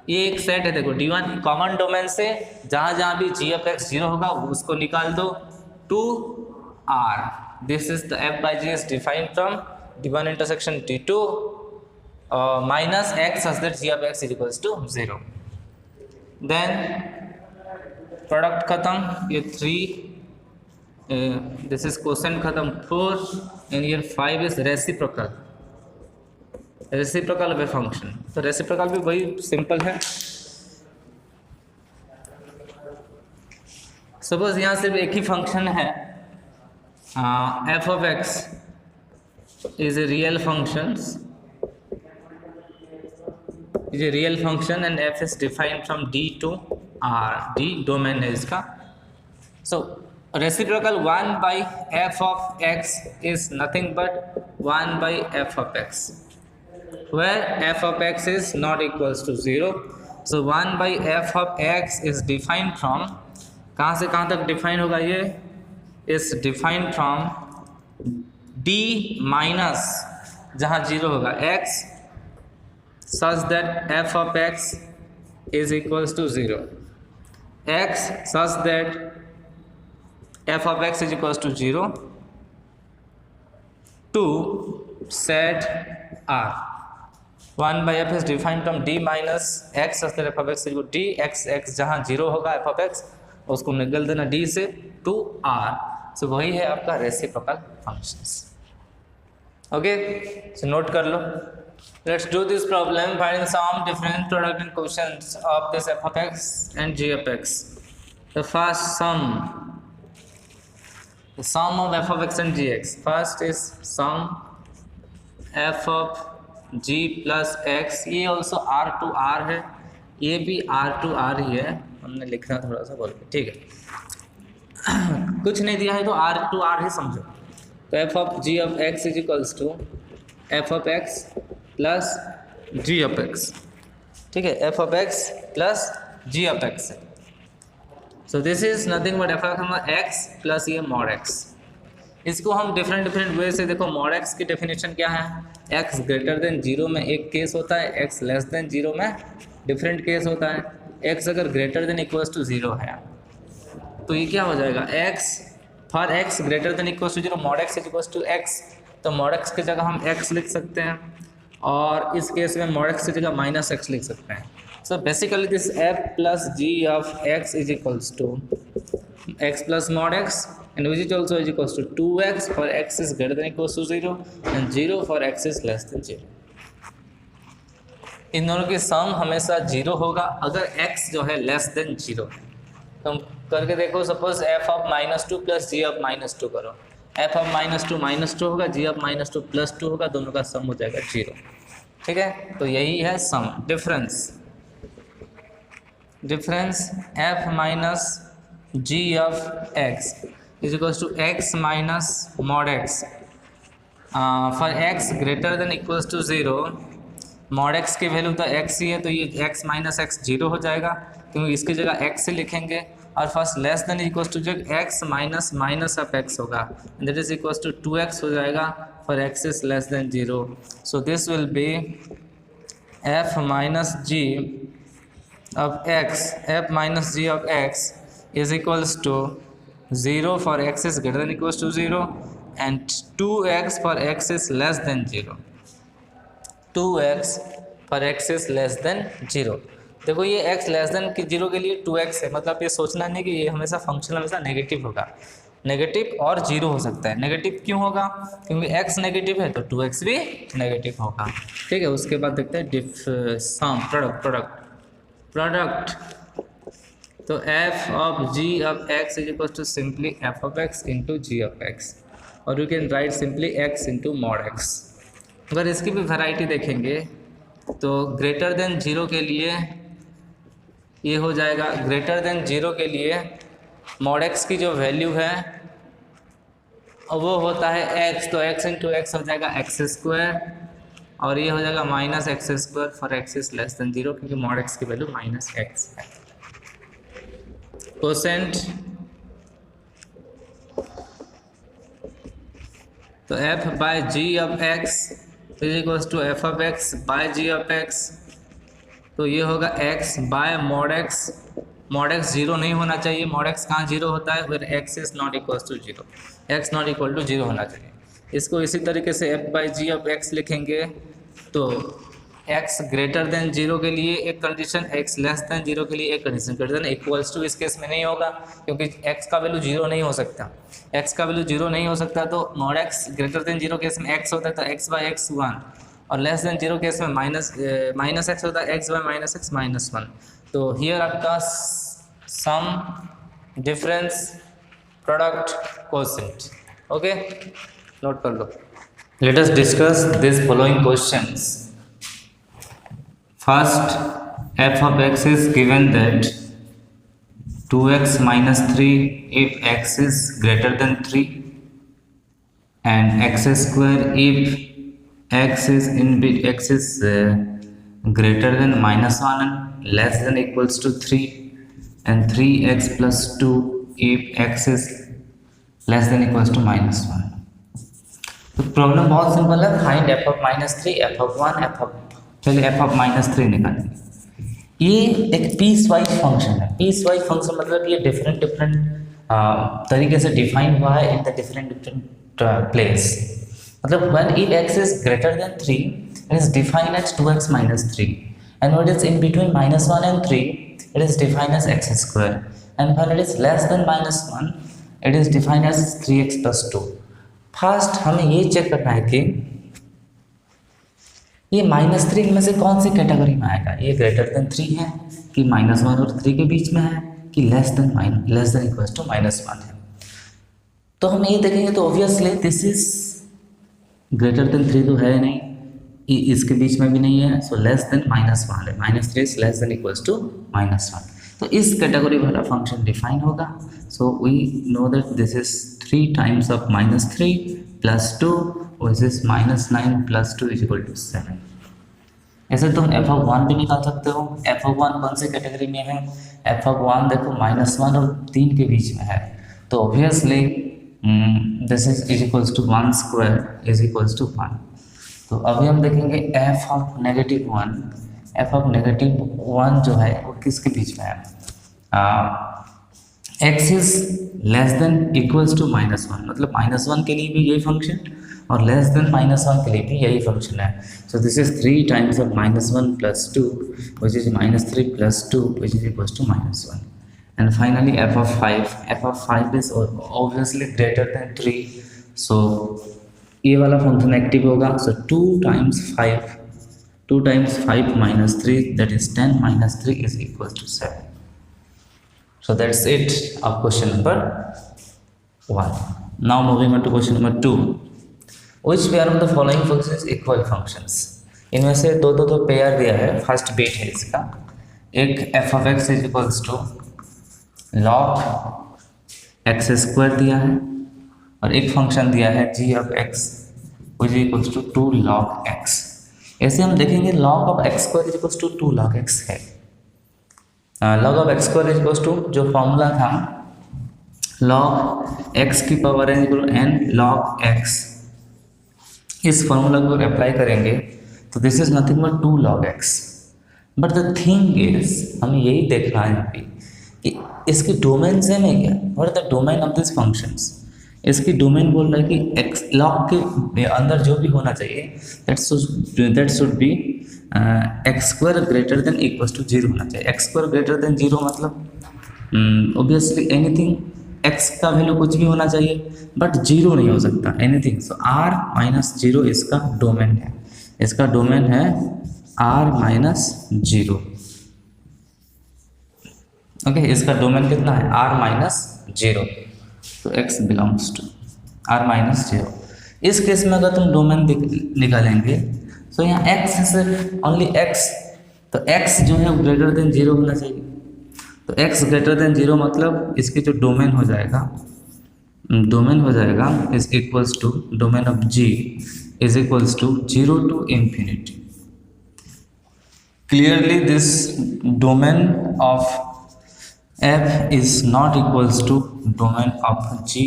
ये एक set है, देखो D1 कॉमन डोमेन से जहाँ जहाँ भी g of x 0 होगा उसको निकाल दो to R। This is the f by g is defined from D1 intersection D2 minus x such that g of x is equals to 0। Then product खत्म, ये 3, this is quotient खत्म 4, and here 5 is reciprocal of a function। तो reciprocal भी वही simple है। Suppose यहाँ सिर्फ एक ही फंक्शन है, f of x is a real function, and f is defined from D to R, D domain है इसका। So reciprocal 1 by f of x is nothing but 1 by f of x, where f of x is not equals to 0। So 1 by f of x is defined from, कहाँ से कहाँ तक define होगा, ये is defined from d minus जहाँ 0 होगा x such that f of x is equals to 0, x such that f of x is equals to 0 to set R। 1 by f is defined from d minus x such that f of x is equal to d, x जहाँ 0 होगा f of x उसको निकल देना d से to R। सो वही है आपका reciprocal functions. Okay, so note कर लो। Let's do this problem, find sum different product and questions of this f of x and g of x। The first sum, the sum of f of x and gx। first is sum f of g plus x, ये also r to r है, ये भी R ही है, हमने लिखना थोड़ा सा बोल के, ठीक है। कुछ नहीं दिया है तो R ही समझो। तो F of G of x is equals to F of x plus ji of X, ठीक है, F of x plus ji of X. So this is nothing but F of x plus ये mod X. इसको हम different way से देखो। Mod X की definition क्या है, एक्स ग्रेटर देन जीरो में एक केस होता है, एक्स लेस देन जीरो में डिफरेंट केस होता है। एक्स अगर greater than equals to zero है तो ये क्या हो जाएगा, X for X greater than equals to zero mod X is equals to X. तो मॉड एक्स की जगह हम एक्स लिख सकते हैं, और इस केस में मॉड एक्स की जगह माइनस एक्स लिख सकते हैं। So basically this F plus ji of x is equals to x plus mod x and which is also is equals to 2x for x is greater than equals to 0 and 0 for x is less than 0। इन दोनों की सम हमेशा 0 होगा अगर x जो है less than 0। तो हम करके देखो, suppose f of -2 plus g of -2 करो, f ऑफ -2 -2 होगा, g ऑफ -2 +2 होगा, दोनों का सम हो जाएगा 0, ठीक है। तो यही है sum, difference f minus g of x is equals to x minus mod x for x greater than equals to 0। mod x की वैल्यू तो x ही है, तो ये x माइनस एक्स 0 हो जाएगा क्योंकि इसकी जगह x से लिखेंगे। और first less than equals to जो x minus minus of x होगा that is equals to 2x हो जाएगा for x is less than 0। So this will be f minus g of x, f minus g of x is equals to 0 for x is greater than equals to 0 and 2x for x is less than 0, 2x for x is less than 0। देखो ये x less than 0 के लिए 2x है, मतलब ये सोचना नहीं कि ये हमेशा फंक्शन हमेशा नेगेटिव होगा, नेगेटिव और 0 हो सकता है। नेगेटिव क्यों होगा, क्योंकि x नेगेटिव है तो 2x भी नेगेटिव होगा, ठीक है। उसके बाद देखते हैं सम प्रोडक्ट। तो f of g of x is equal to simply f of x into g of x, और you can write simply x into mod x। अगर इसकी भी वैरायटी देखेंगे तो ग्रेटर देन 0 के लिए ये हो जाएगा, ग्रेटर देन 0 के लिए मॉड x की जो वैल्यू है वो होता है x, तो x इंटू एक्स हो जाएगा एक्स स्क्वायर, और ये हो जाएगा minus X square for x is less than 0 क्योंकि मॉड x की वैल्यू माइनस एक्स है। कोसेंट तो f by g of x is equals to f of x by g of x, तो ये होगा x by mod x। Mod x 0 नहीं होना चाहिए, मॉड x कहाँ 0 होता है, फिर x is not equals to 0, x not equal to 0 होना चाहिए। इसको इसी तरीके से f by ji of x लिखेंगे, तो x ग्रेटर देन 0 के लिए एक कंडीशन, x लेस देन 0 के लिए एक condition, greater than equals to इस केस में नहीं होगा क्योंकि x का वैल्यू 0 नहीं हो सकता, x का वैल्यू 0 नहीं हो सकता। तो mod x greater than 0 case में x होता है तो x बाई एक्स 1, और लेस देन 0 केस में माइनस एक्स होता है x by minus x minus 1। तो हियर आपका sum difference product quotient, okay, note कर लो। Let us discuss this following questions. First, f of x is given that 2x minus 3 if x is greater than 3 and x square if x is greater than minus 1 and less than equals to 3 and 3x plus 2 if x is less than equals to minus 1। तो problem बहुत simple है, find f of minus 3, f of 1, चलिए f of minus 3 निकालेंगे। ये एक piece wise function है। Piece wise function मतलब ये डिफरेंट तरीके से डिफाइन हुआ है इन द डिफरेंट प्लेस। मतलब when if x is greater than 3 it is defined as 2x minus 3 and when it is in between minus 1 and 3 it is defined as x square and when it is less than minus 1 it is defined as 3x plus 2। First हमें ये check करना है कि ये -3 में से कौन सी category में आएगा, ये ग्रेटर देन 3 है कि -1 और 3 के बीच में है कि लेस देन इक्वल्स टू -1 है। तो हम ये देखेंगे तो obviously this is greater than 3 तो है नहीं, इसके बीच में भी नहीं है, सो लेस देन -1 है, -3 is less than equals to -1, तो इस कैटेगरी वाला फंक्शन डिफाइन होगा। So we know that this is 3 times of -3 + 2 which is -9 + 2 = 7। ऐसे तुम f(1) भी निकाल सकते हो। f(1) कौन सी कैटेगरी में है? f(1) देखो -1 और 3 के बीच में है, तो obviously this is equals to 1² is equals to 1। तो अभी हम देखेंगे f(-1), f(-1) जो है वो किसके बीच में है? x is less than equals to -1, मतलब -1 के लिए भी यही फंक्शन और लेस देन -1 के लिए भी यही फंक्शन है। So this is 3 times of -1 + 2 which is -3 + 2 which is equals to -1। And finally f(5) is obviously greater than 3, so ये वाला फंक्शन एक्टिव होगा। So 2 times 5 -3 that is 10 - 3 is equal to 7। So that's it of question number 1. Now moving on to question number 2. Which pair of the following functions is equal functions? इनमें से दो pair दिया है। First bit है इसका, एक f(x) is equals to log x² दिया है और एक फंक्शन दिया है g(x) which is equals to 2 log x। ऐसे हम देखेंगे log of x² is equals to 2 log x है। log of x² is equals to जो फॉर्मूला था log x की power n equal n log x, इस फॉर्मूला को apply करेंगे तो this is nothing but 2 log x। But the thing is हमें यही देखना है यहाँ पे कि इसकी डोमेन सेम है क्या? What is the domain of this functions? इसकी डोमेन बोल रहा है कि x log के अंदर जो भी होना चाहिए that should be x² greater than equals to 0 होना चाहिए। x² ग्रेटर देन 0 मतलब ऑब्वियसली एनीथिंग x का वैल्यू कुछ भी होना चाहिए बट 0 नहीं हो सकता एनीथिंग। सो r - 0 इसका डोमेन है, इसका डोमेन है r - 0। ओके, इसका डोमेन कितना है? r - 0। तो x बिलोंग्स टू r - 0। इस केस में अगर तुम डोमेन निकालेंगे तो यहाँ x से ओनली x, तो x जो है ग्रेटर देन 0 होना चाहिए। तो x ग्रेटर देन 0 मतलब इसकी जो डोमेन हो जाएगा is equals to domain of g is equals to 0 to infinity। Clearly this domain of f is not equals to domain of g,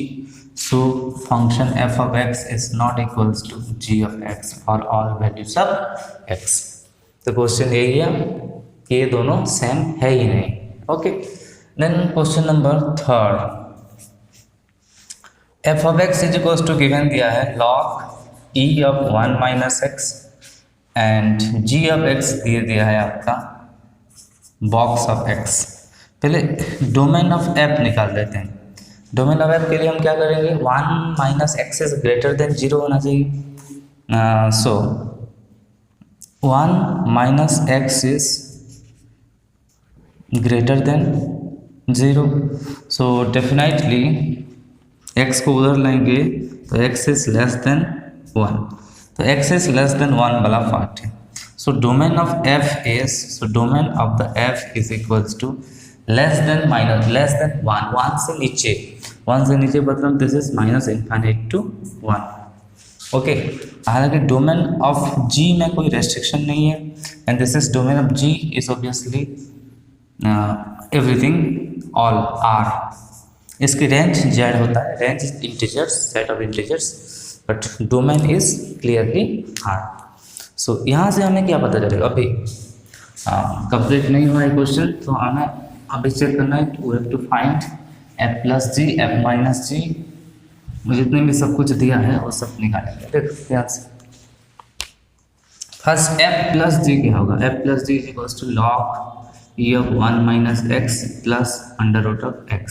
so function f(x) is not equals to g of x for all values of x। तो question यही है कि ये दोनों same है ही नहीं। Okay, then question number 3, f(x) is equals to given दिया है log e of 1 - x and g of x दिया है आपका बॉक्स ऑफ x। पहले डोमेन ऑफ f निकाल देते हैं। डोमेन ऑफ f के लिए हम क्या करेंगे? 1 - x इज ग्रेटर देन 0 होना चाहिए। सो 1 - x is greater than 0, so definitely x को उधर लेंगे तो x इज लेस देन 1, तो x इज लेस देन 1 वाला पार्ट है। So domain of f is equals to less than 1, 1 से नीचे मतलब दिस इज -∞ to 1। ओके, हालांकि डोमेन ऑफ g में कोई रेस्ट्रिक्शन नहीं है and this is domain of g is obviously everything all r। इसकी रेंज z होता है, range is integers, set of integers, but domain is clearly r। So यहाँ से हमें क्या पता चलेगा? अभी कंप्लीट नहीं हुआ है क्वेश्चन, तो हमें अभी चेक करना है। We have to find f + g, f - g, जितने भी सब कुछ दिया है वो सब निकालेंगे। देख ध्यान से, फर्स्ट f + g क्या होगा? f + g is equals to log e of 1 - x plus √(x)।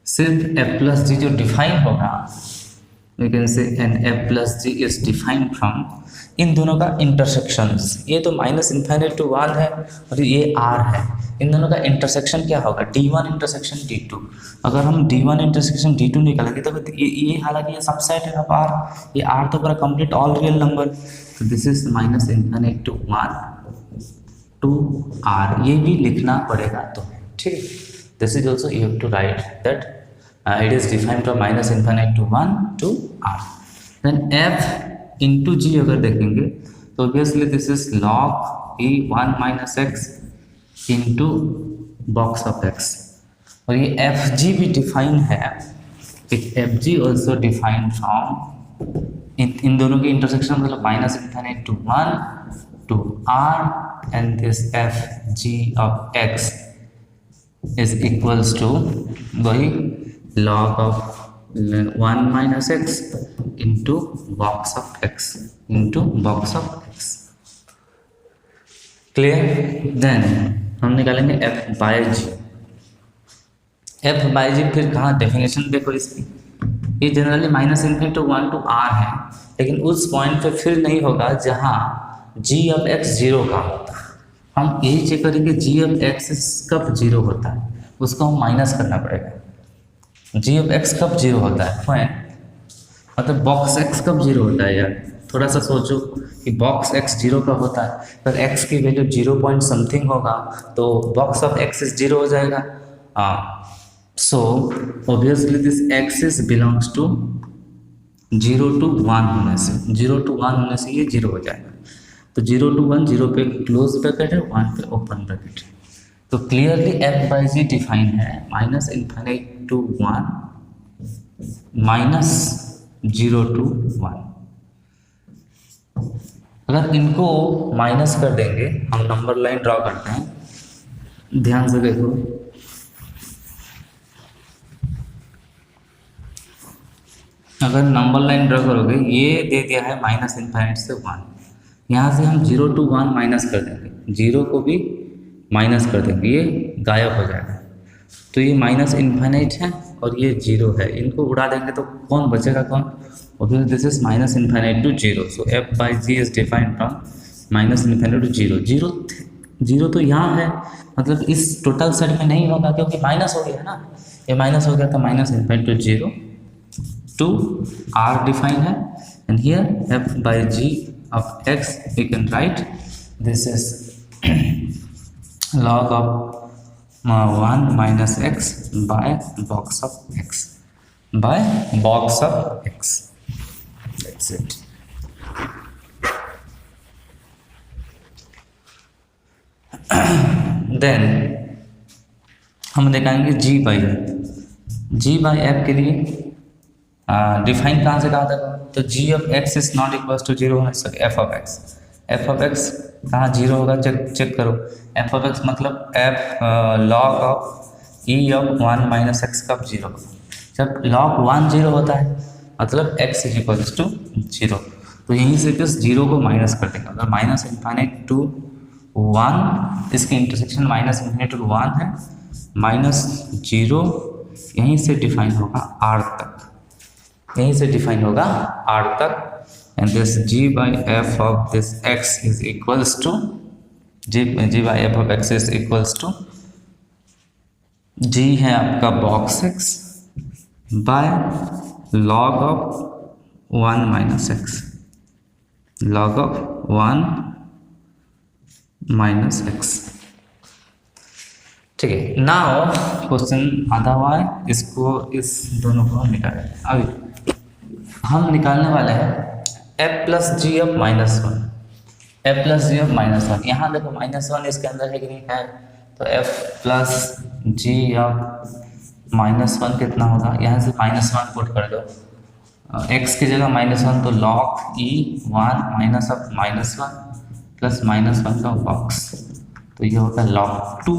सिर्फ f + g जो डिफाइन होगा we can say an f plus g is defined from in दोनों का इंटरसेक्शंस। ये तो माइनस इन्फाइनाइट टू 1 है और ये आर है, इन दोनों का इंटरसेक्शन क्या होगा, D1 इंटरसेक्शन D2। अगर हम D1 इंटरसेक्शन D2 निकालेंगे तो ये हालांकि ये सबसेट है ऑफ R, ये R तो पूरा कंप्लीट ऑल रियल नंबर, तो this is minus infinite to 1 to R, ये भी लिखना पड़ेगा तो ठीक है। This is also you have to write that it is defined from minus infinite to 1 to R। Then F into g अगर देखेंगे तो obviously this is log E 1 minus x into box of x, और ये f g भी define है, f ji also define from in दोनों के intersection मतलब minus infinite to 1 to R and this f g of x is equals to वही log of 1 minus x into box of x into box of x. Clear? Then हम निकालेंगे f by g. F by g फिर कहाँ definition देखो इसकी, ये generally minus infinity to 1 to R है, लेकिन उस पॉइंट पे फिर नहीं होगा जहाँ जी ऑफ एक्स जीरो का होता है। हम यही चेक करेंगे जी ऑफ एक्स कब जीरो होता है, उसको हम माइनस करना पड़ेगा। जी ऑफ एक्स कब जीरो होता है, फाइन, मतलब बॉक्स एक्स कब जीरो होता है यार, थोड़ा सा सोचो कि बॉक्स एक्स जीरो कब होता है, अगर एक्स की वैल्यू 0 पॉइंट समथिंग होगा तो box of x is zero हो जाएगा। So obviously this x is belongs to 0 to 1 होने से, 0 to 1 होने से ये जीरो हो जाएगा। तो 0 to 1, 0 पे क्लोज ब्रैकेट है, 1 पे ओपन ब्रैकेट है। तो clearly f by g define है minus infinite to 1 minus 0 to 1। अगर इनको माइनस कर देंगे, हम नंबर लाइन ड्रॉ करते हैं, ध्यान से देखो, अगर नंबर लाइन ड्रॉ करोगे, ये दे दिया है माइनस इन्फाइनाइट से 1, यहाँ से हम 0 to 1 माइनस कर देंगे, 0 को भी माइनस कर देंगे, ये गायब हो जाएगा। तो ये माइनस इन्फाइनाइट है और ये 0 है, इनको उड़ा देंगे तो कौन बचेगा, कौन, और this is minus infinite to 0। So f by g is defined from minus infinite to 0। 0 तो यहाँ है, मतलब इस टोटल सेट में नहीं होगा क्योंकि माइनस हो गया है ना, ये माइनस हो गया था, minus infinite to 0 to R define है, and here f by ji of x we can write this is log of 1 minus x by box of x by box of x, that's it। then हम दिखाएंगे g by f के लिए define कहाँ से कहाँ तक, तो g of x is not equal to 0 है, सॉरी f of x कहाँ जीरो होगा, चेक करो, f of x मतलब f log of e of 1 minus x कब जीरो होगा, जब log 1 जीरो होता है, मतलब x इज इक्वल टू 0। तो यहीं से बस 0 को माइनस कर देंगे, अगर माइनस इन्फाइनाइट टू 1, इसकी इंटरसेक्शन माइनस इन्फाइनाइट टू 1 है, माइनस 0 यहीं से डिफाइन होगा R तक, यहीं से डिफाइन होगा R तक, and this g by f of this x is equals to g by f of x is equals to g है आपका box x by log of 1 minus x, log of 1 minus x। ठीक है, now question आधा हुआ है, इसको इस दोनों को निकालें। अभी हम निकालने वाले हैं f plus ji of minus 1, f plus ji of minus 1, यहाँ देखो माइनस 1 इसके अंदर है कि नहीं है, तो f plus ji of minus 1 कितना होगा, यहाँ से माइनस 1 पुट कर दो, x की जगह माइनस 1, तो log e 1 minus of minus 1 plus minus 1 का बॉक्स, तो ये होगा log 2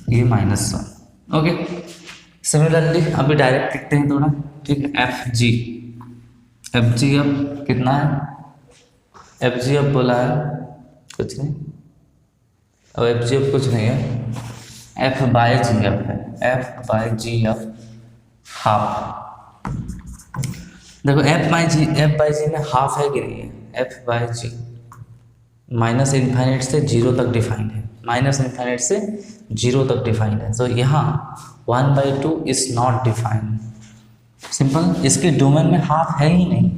ये माइनस 1। ओके, सिमिलरली अभी डायरेक्ट लिखते हैं थोड़ा, ठीक है, एफ जी अब कितना है, एफ जी अब बोला है कुछ नहीं, अब एफ जी अब कुछ नहीं है, एफ बाई जी अब है, एफ बाई जी अब हाफ, देखो एफ बाई जी में हाफ है कि नहीं है, f by g minus infinite से जीरो तक डिफाइंड है, माइनस इन्फाइनाइट से जीरो तक डिफाइंड है। तो यहाँ 1/2 इज नॉट डिफाइंड, सिंपल, इसके डोमेन में हाफ है ही नहीं,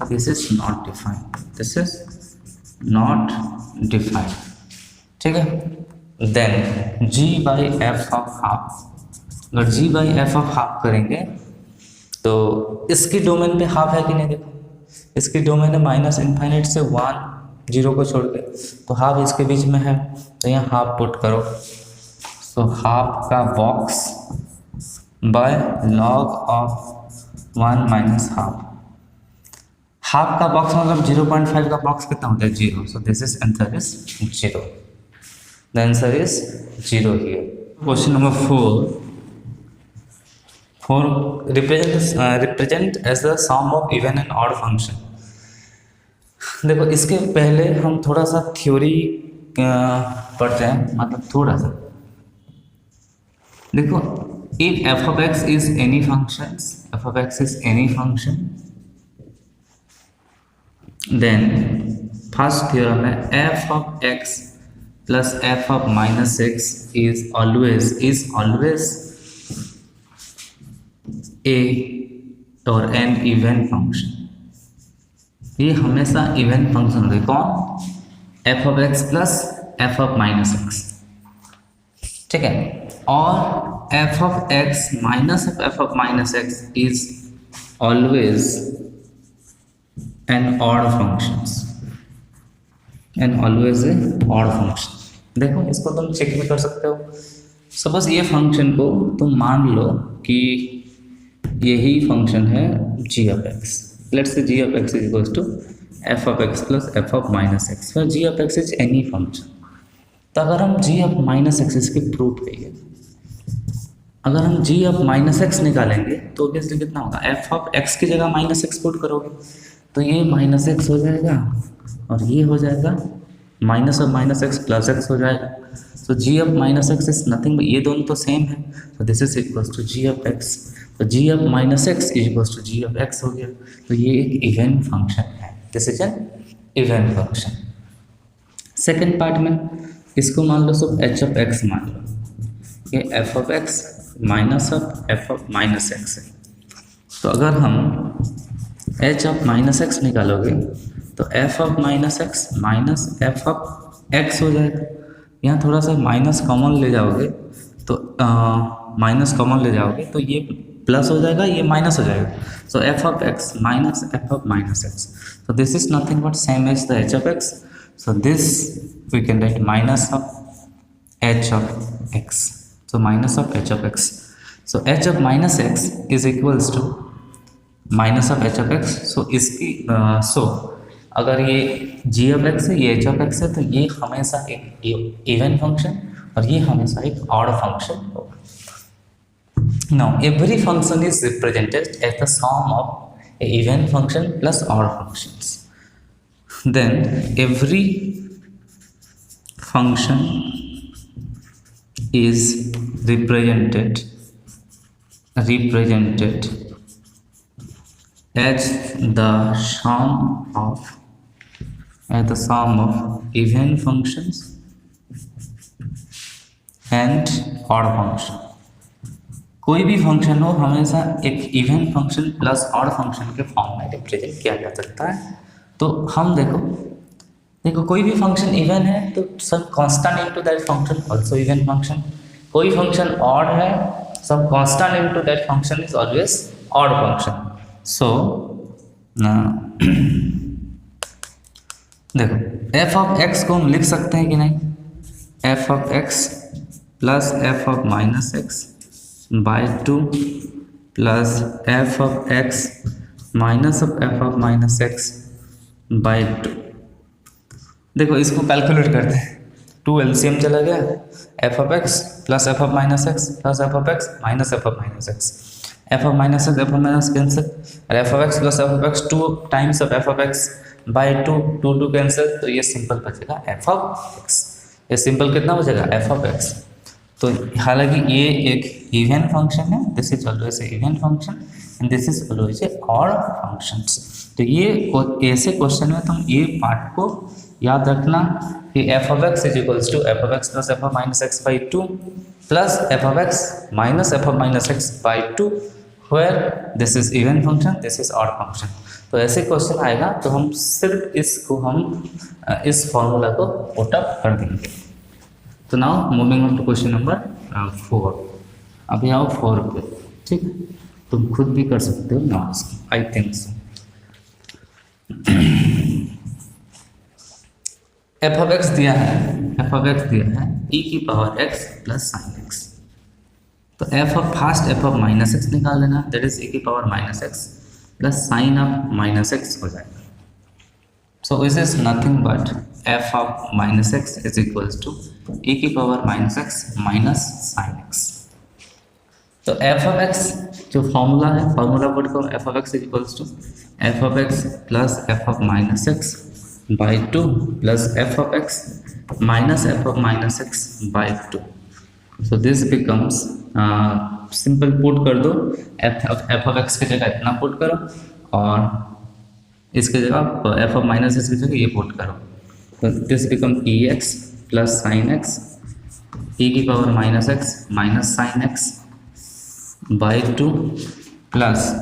this is not defined, this is not defined, ठीक है। Then g by f of half, अगर g by f of half करेंगे तो इसकी डोमेन पे हाफ है कि नहीं, देखो इसकी डोमेन है माइनस इन्फाइनाइट से 1 जीरो को छोड़ के, तो हाफ इसके बीच में है, तो यहाँ हाफ पुट करो, तो हाफ का box by log of 1 minus half, half का बॉक्स मतलब 0.5 का बॉक्स कितना होता है, 0, so this is answer is 0, the answer is 0 here. Question number 4 represent as the sum of even and odd function। देखो इसके पहले हम थोड़ा सा थ्योरी पढ़ते हैं, मतलब थोड़ा सा देखो, if f of x is any functions, f of x is any function, then first theorem है f of x plus f of minus x is always a or an even function। ये हमेशा even function होगा, कौन, f of x plus f of minus x, ठीक है, और f of x minus f of minus x is always an odd functions, an always a odd function. देखो इसको तुम चेक भी कर सकते हो, सपोज ये फंक्शन को तुम मान लो कि यही फंक्शन है g of x, let's say g of x is equals to f of x plus f of minus x, where g of x is any function। तो अगर हम g of minus x इसकी proof करिए, अगर हम g of minus x निकालेंगे तो obviously कितना होगा, f of x की जगह माइनस x पुट करोगे तो ये माइनस x हो जाएगा और ये हो जाएगा minus of minus x plus x हो जाएगा। तो g of minus x is nothing, ये दोनों तो सेम है, तो this is equals to g of x, तो g of minus x is equals to g of x हो गया। तो ये एक इवन फंक्शन है, this is an even function. Second part में इसको मान लो सब h of x मान लो, ये f of x minus of f of minus x है। तो अगर हम h of माइनस x निकालोगे तो f of minus x minus f of x हो जाएगा। यहाँ थोड़ा सा माइनस कॉमन ले जाओगे तो ये प्लस हो जाएगा, ये माइनस हो जाएगा, सो f of x minus f of minus x, so this is nothing but same as the h of x, so this we can write minus of h of x, so minus of h of x, so h of minus x is equals to minus of h of x, so इसकी अगर ये g of x है, ये h of x है, तो ये हमेशा एक इवन फंक्शन और ये हमेशा एक ऑड फंक्शन होगा। Now every function is represented as the sum of a even function plus odd functions. Then every function is represented as the sum of even functions and odd function। कोई भी function हो हमेशा एक even function plus odd function के form में represent किया जा सकता है। तो हम देखो कोई भी फंक्शन इवन है तो सब constant into that function also even function, कोई फंक्शन ऑड है सब constant into that function is always odd function. So देखो f ऑफ x को हम लिख सकते हैं कि नहीं, f of x plus f of minus x by 2 plus f of x minus of f of minus x by 2। देखो इसको कैलकुलेट करते हैं, 2 एलसीएम चला गया, f of x plus f of minus x plus f of x minus f of minus x, f of minus x f of minus cancel, और f of x plus f of x 2 times of f of x by 2 cancel, तो ये simple बचेगा f of x। ये simple कितना बचेगा, f of x। तो हालांकि ये एक इवन फंक्शन है, this is always even function and this is always a odd functions. तो ये ऐसे क्वेश्चन में तुम ये पार्ट को याद रखना कि f of x is equals to F of x plus f of minus x by two plus f of x minus f of minus x by two, where this is even function, this is odd function. तो ऐसे question आएगा तो हम सिर्फ इसको इस formula को put up कर देंगे। तो now moving on to question number 4। अभी आओ 4 पे, ठीक है, तुम खुद भी कर सकते हो notes, I think so. F of x दिया है, एफ ऑफ एक्स दिया है e की power x plus sine x. तो fast f of minus x निकाल लेना, दैट इज e की power minus x plus sine of minus x हो जाएगा। So this is nothing but F of minus x is equals to e की power minus x minus sine x. तो F of x जो formula है, formula put करो, f of x is equals to F of x plus f of minus x by two plus f of x minus f of minus x by two. So this becomes simple put कर दो, F of x की जगह इतना put करो और इसकी जगह F of minus x की जगह ये पुट करो। तो this become e x plus sine x e की power minus x minus sine x by two plus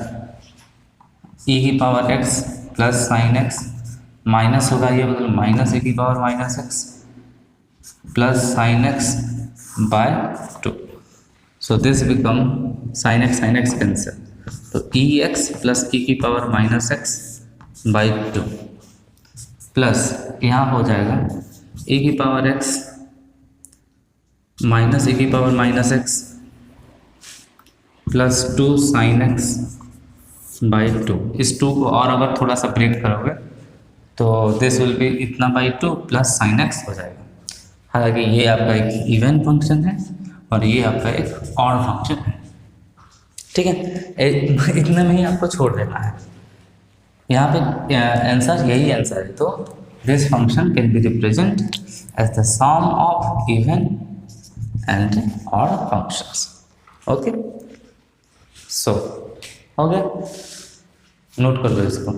e की power x plus sine x minus होगा ये मतलब माइनस ए की power minus x plus sine x by two. So this become sine x cancel, तो e x plus e की power minus x by two plus यहाँ हो जाएगा ए की पावर एक्स माइनस ए की power minus x plus two sine x by to. इस to को और अगर थोड़ा सा ब्रेक करोगे तो दिस विल बी इतना by two plus sine x हो जाएगा। हालांकि ये आपका एक इवन फंक्शन है और ये आपका एक ऑड फंक्शन है, ठीक है। इतने में ही आपको छोड़ देना है, यहाँ पे आंसर यही आंसर है। तो this function can be represent as the sum of even and odd functions. Okay, so हो गया, नोट कर लो इसको।